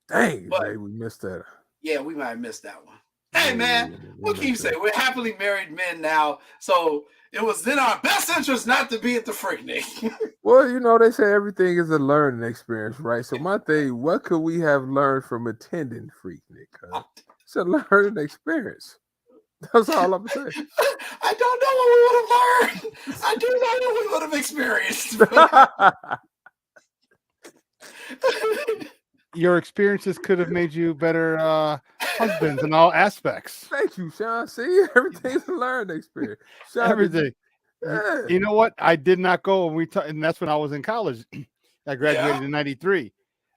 Dang, Jay, we missed that. Yeah, we might have missed that one. Hey, man, what can you say? We're happily married men now, so it was in our best interest not to be at the Freaknik. Well, you know, they say everything is a learning experience, right? So my thing, what could we have learned from attending Freaknik? It's a learning experience. That's all I'm saying. I don't know what we would have learned. I do know what we would have experienced. Your experiences could have made you better husbands in all aspects. Thank you, Sean. See, everything's a learning experience. Sean, everything. Yeah. You know what? I did not go, and that's when I was in college. I graduated in '93,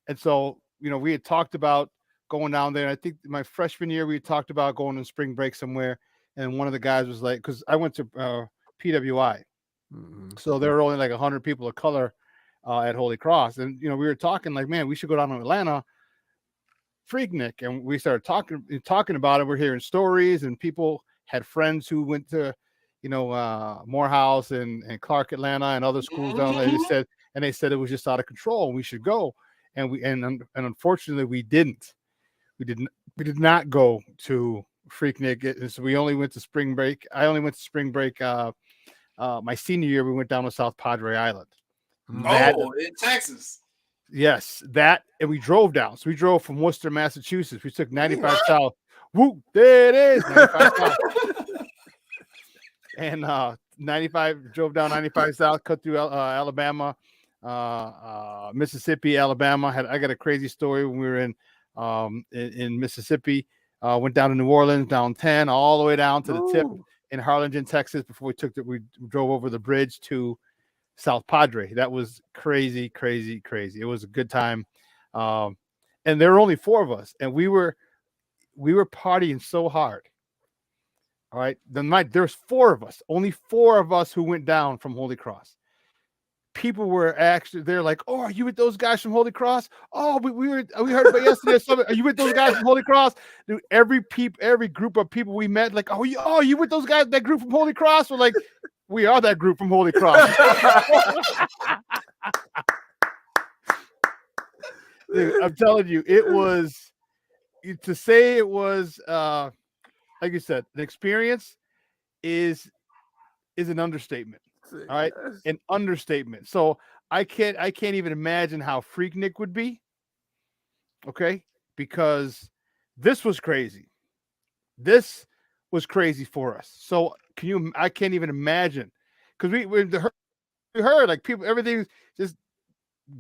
and so we had talked about going down there. And I think my freshman year we had talked about going on spring break somewhere, and one of the guys was like, because I went to PWI, so there were only like 100 people of color at Holy Cross, and we were talking like, man, we should go down to Atlanta Freaknik, and we started talking about it. We're hearing stories, and people had friends who went to, Morehouse and Clark Atlanta and other schools down there. They said it was just out of control and we should go. And unfortunately we didn't. We did not go to Freaknik. So we only went to spring break. I only went to spring break. My senior year, we went down to South Padre Island. In Texas. Yes, and we drove down. So we drove from Worcester, Massachusetts. We took 95 south. Woo, there it is. 95 south. And 95 drove down 95 south, cut through Alabama, Mississippi, Alabama. I got a crazy story when we were in Mississippi. Went down to New Orleans, down 10, all the way down to the tip in Harlingen, Texas. Before we drove over the bridge to South Padre. That was crazy, crazy, crazy. It was a good time. And there were only 4 of us, and we were partying so hard. All right. There's 4 of us, only 4 of us who went down from Holy Cross. People were they're like, "Oh, are you with those guys from Holy Cross? Oh, we heard about yesterday. Are you with those guys from Holy Cross?" Dude, every group of people we met, like, "Oh, you with those guys, that group from Holy Cross?" We're like, "We are that group from Holy Cross." Dude, I'm telling you, it was, to say it was like you said, an experience is an understatement. All right, an understatement. So I can't even imagine how Freaknik would be. Okay, because this was crazy. This was crazy for us. So I can't even imagine, because we heard like people, everything's just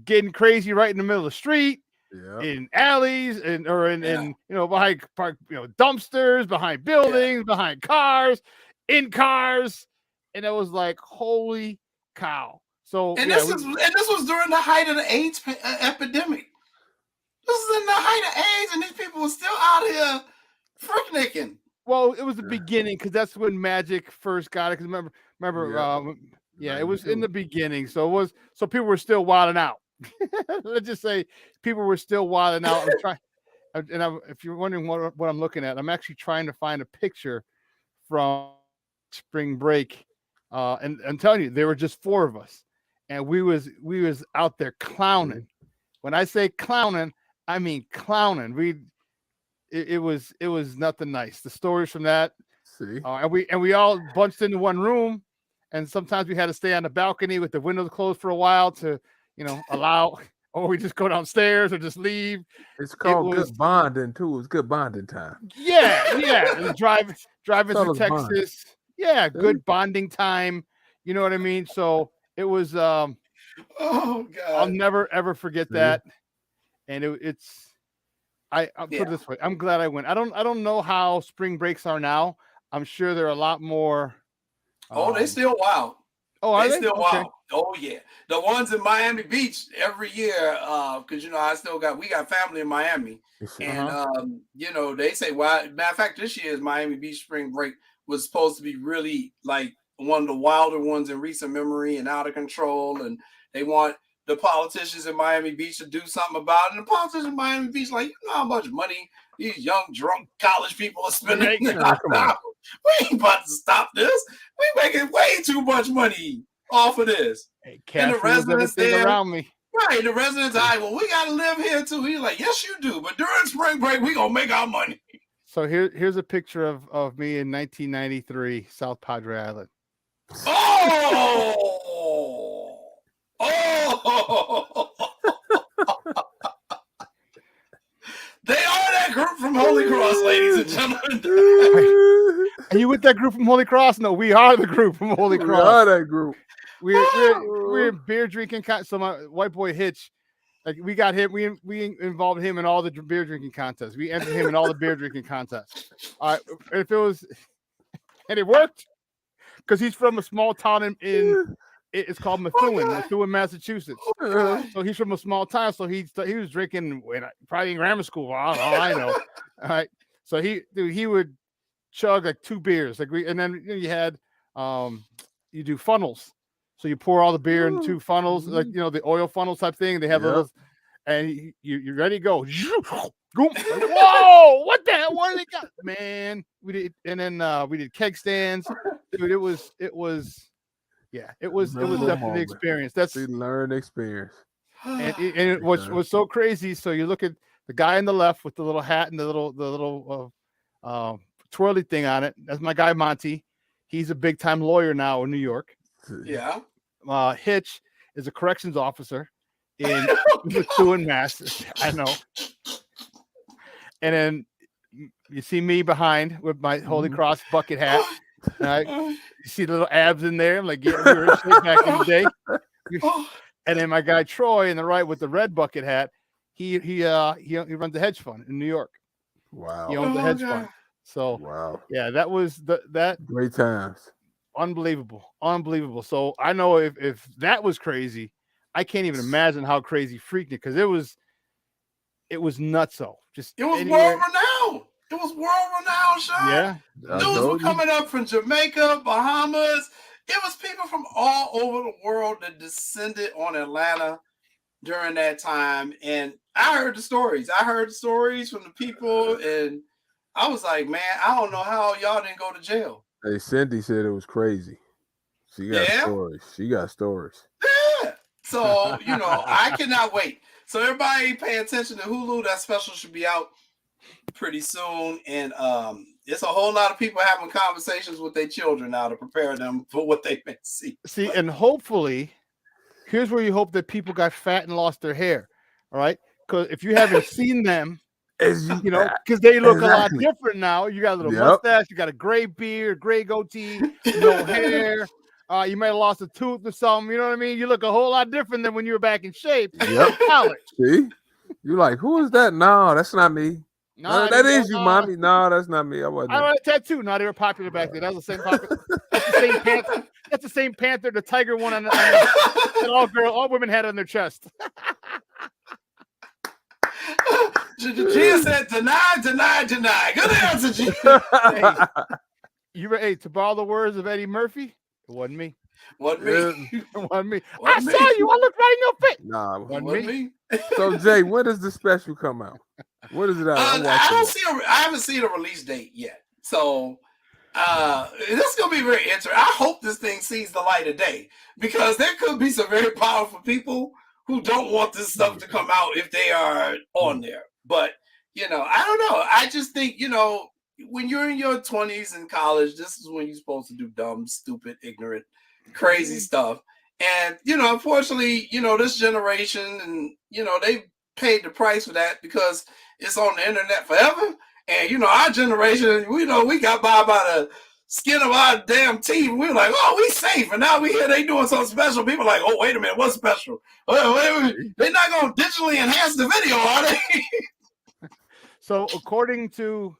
getting crazy right in the middle of the street. Yeah. In alleys and behind dumpsters, behind buildings, behind cars, in cars, and it was like, holy cow! So this was during the height of the AIDS epidemic. This is in the height of AIDS, and these people were still out here freaknicking. Well, it was the beginning, because that's when Magic first got it. Because remember, it was in the beginning, so people were still wilding out. Let's just say people were still wilding out. If you're wondering what I'm looking at, I'm actually trying to find a picture from spring break, and I'm telling you, there were just 4 of us, and we was out there clowning. When I say clowning, I mean clowning. It was nothing nice. The stories from that, and we all bunched into one room, and sometimes we had to stay on the balcony with the windows closed for a while to allow, or we just go downstairs or just leave. It's called good bonding too. It's good bonding time. Yeah. And driving through Texas. Bond. Yeah, good bonding time. You know what I mean? So it was oh God. I'll never ever forget that. And I'll put it this way. I'm glad I went. I don't know how spring breaks are now. I'm sure they're a lot more. They still wild. Oh, are they? Still wild. Oh yeah, the ones in Miami Beach every year, because we got family in Miami, and they say, matter of fact, this year's Miami Beach spring break was supposed to be really like one of the wilder ones in recent memory and out of control, and they want the politicians in Miami Beach to do something about it. And the politicians in Miami Beach, like, you know how much money these young drunk college people are spending? We ain't about to stop this. We making way too much money off of this. Hey, and the residents there around me. Right, the residents are like, well, we got to live here too. He's like, yes, you do. But during spring break, we going to make our money. So here's a picture of me in 1993, South Padre Island. Oh! They are that group from Holy Cross, ladies and gentlemen. Are you with that group from Holy Cross? No, we are the group from Holy Cross. We are that group. We're beer drinking. So my white boy Hitch, like, we got him. We involved him in all the beer drinking contests. We entered him in all the beer drinking contests. All right, and it worked, because he's from a small town it's called Methuen, Massachusetts. So he's from a small town. So he was drinking probably in grammar school. I know. All right. So he would chug like 2 beers. And then you had you do funnels. So you pour all the beer in 2 funnels, like the oil funnels type thing. They have those, and you ready to go. Whoa, what the hell? What did they got? Man, we did, and then we did keg stands. Dude, it was definitely an experience. That's the learned experience. And it was so crazy. So you look at the guy on the left with the little hat and the little twirly thing on it. That's my guy Monty. He's a big time lawyer now in New York. Yeah. Hitch is a corrections officer in doing Mass. I know. And then you see me behind with my Holy Cross bucket hat. You see the little abs in there. I'm like, yeah, we were in shape back in the day. And then my guy Troy in the right with the red bucket hat, he runs a hedge fund in New York. Wow. He owns a hedge fund. So wow. Yeah, that was that great times. Unbelievable. So I know if that was crazy, I can't even imagine how crazy Freaknik, because it was nutso. It was world renowned. It was world renowned, Sean. Yeah. Dudes were coming up from Jamaica, Bahamas. It was people from all over the world that descended on Atlanta during that time. And I heard the stories. From the people. And I was like, man, I don't know how y'all didn't go to jail. Hey, Cindy said it was crazy. She got stories. Yeah. So, I cannot wait. So everybody pay attention to Hulu. That special should be out pretty soon. And it's a whole lot of people having conversations with their children now to prepare them for what they may see. And hopefully, here's where you hope that people got fat and lost their hair. All right. Because if you haven't seen them, because they look a lot different now. You got a little mustache, you got a gray beard, gray goatee, no hair. You might have lost a tooth or something. You know what I mean? You look a whole lot different than when you were back in shape. Yep. College. See? You're like, who is that? No, that's not me. No, that is you, mommy. No, that's not me. I wasn't. I had a tattoo. No, they were popular back then. That was the same popular. That's the same panther. That's the same panther, the tiger one on that all women had on their chest. Gia said, deny. Good answer, Gia. Hey, to borrow the words of Eddie Murphy, it wasn't me. Wasn't me. I saw you. I looked right in your face. Nah, wasn't me. So, Jay, when does the special come out? What is it out? I haven't seen a release date yet. So this is gonna be very interesting. I hope this thing sees the light of day, because there could be some very powerful people who don't want this stuff to come out if they are on there. But I don't know. I just think, when you're in your 20s in college, this is when you're supposed to do dumb, stupid, ignorant, crazy stuff. And, unfortunately, this generation and, they paid the price for that because it's on the internet forever. And, our generation, we got by the skin of our damn teeth. We were like, oh, we safe. And now we hear they doing something special. People are like, oh, wait a minute, what's special? Wait, they're not going to digitally enhance the video, are they? So according to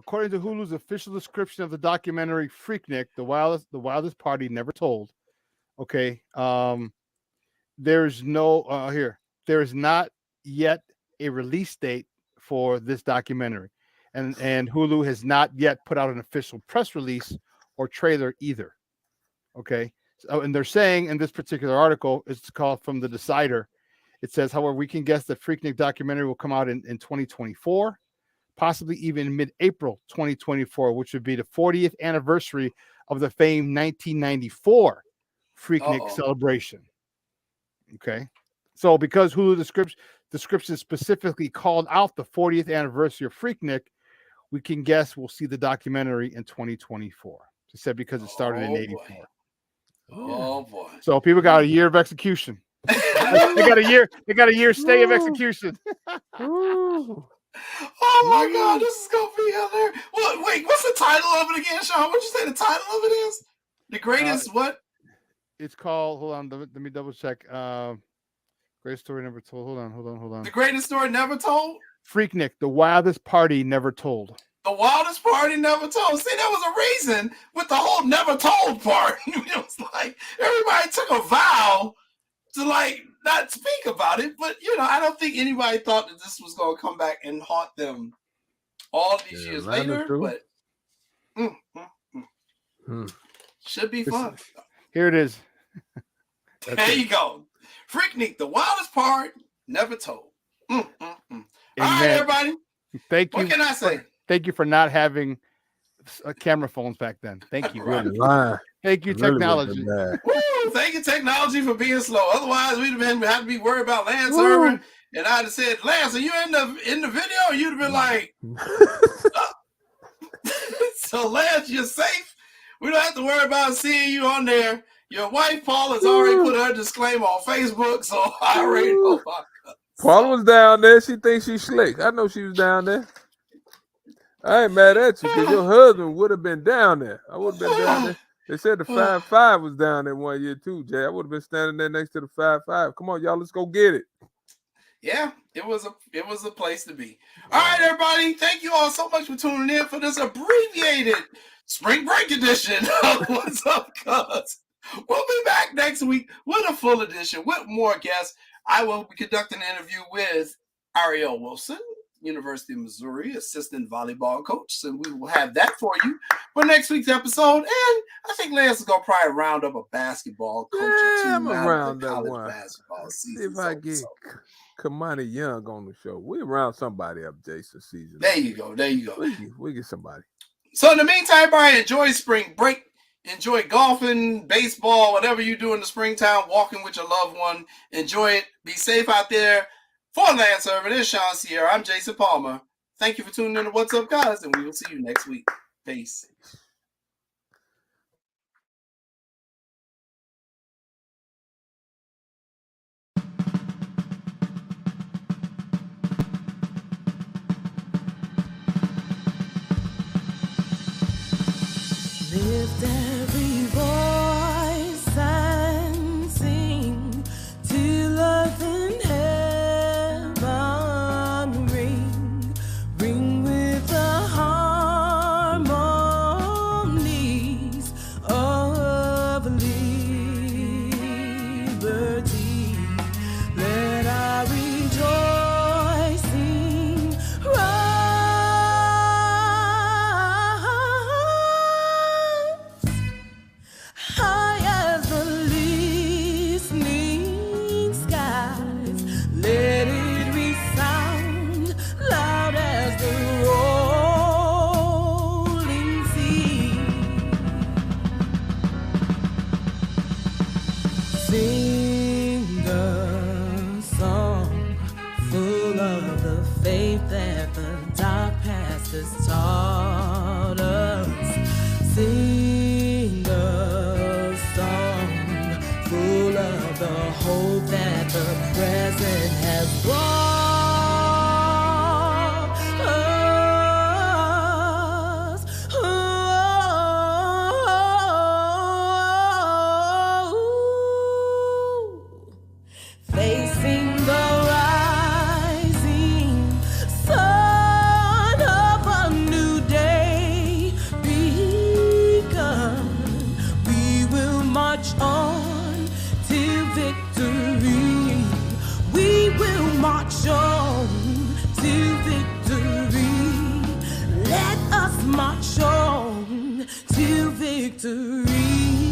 Hulu's official description of the documentary Freaknik, the wildest party never told. Okay. There is not yet a release date for this documentary. And Hulu has not yet put out an official press release or trailer either. Okay. So, and they're saying in this particular article, it's called From the Decider. It says, however, we can guess the Freaknik documentary will come out in 2024, possibly even mid-April 2024, which would be the 40th anniversary of the famed 1994 Freaknik celebration. Okay. So because Hulu description specifically called out the 40th anniversary of Freaknik, we can guess we'll see the documentary in 2024. She said because it started in 84. Oh boy. So people got a year of execution. They got a year stay of execution. Oh my God, this is gonna be hilarious. Well, wait, what's the title of it again, Sean? What'd you say the title of it is? The greatest what? It's called, hold on, let me double check. Greatest story never told. Hold on. The greatest story never told? Freaknik, the wildest party never told. The wildest party never told. See, there was a reason with the whole never told part. It was like everybody took a vow to not speak about it. But I don't think anybody thought that this was gonna come back and haunt them all these years later. But should be fun. Here it is. There you go. Freaknik, the wildest part never told. All right, everybody. Thank you. What can I say? Thank you for not having camera phones back then. Thank you. Right. Thank you, technology. Woo, thank you, technology, for being slow. Otherwise, we'd have had to be worried about Lance Irvin, and I'd have said, "Lance, are you in the video?" And you'd have been like, "So, Lance, you're safe. We don't have to worry about seeing you on there. Your wife, Paula's already put her disclaimer on Facebook, so I already know." Paula was down there. She thinks she's slick. I know she was down there. I ain't mad at you because your husband would have been down there. I would have been down there. They said the 5'5" was down there 1 year too, Jay. I would have been standing there next to the 5'5". Come on, y'all, let's go get it. Yeah, it was a place to be. All right, everybody. Thank you all so much for tuning in for this abbreviated spring break edition of What's Up, Cuz. We'll be back next week with a full edition with more guests. I will be conducting an interview with Ariel Wilson, University of Missouri, assistant volleyball coach, and we will have that for you for next week's episode. And I think Lance is gonna probably round up a basketball coach or two. I'm gonna round up college one. basketball season. If I get Kamani Young on the show, we round somebody up, Jason. Season. There you go. We get somebody. So in the meantime, everybody, enjoy spring break. Enjoy golfing, baseball, whatever you do in the springtime, walking with your loved one. Enjoy it. Be safe out there. For Lance Irvin and Sean Sierra, I'm Jason Palmer. Thank you for tuning in to What's Up, guys, and we will see you next week. Peace. Lift every voice and sing till earth and heaven ring with the harmonies of liberty. Let our rejoicing rise high as the listening skies. Let it resound loud as the rolling sea. Sing a song full of the faith that the dark past has taught us. Sing a song full of the hope that the present has brought us. Facing the rising sun of a new day begun, we will march on to victory. We will march on to victory. Let us march on to victory.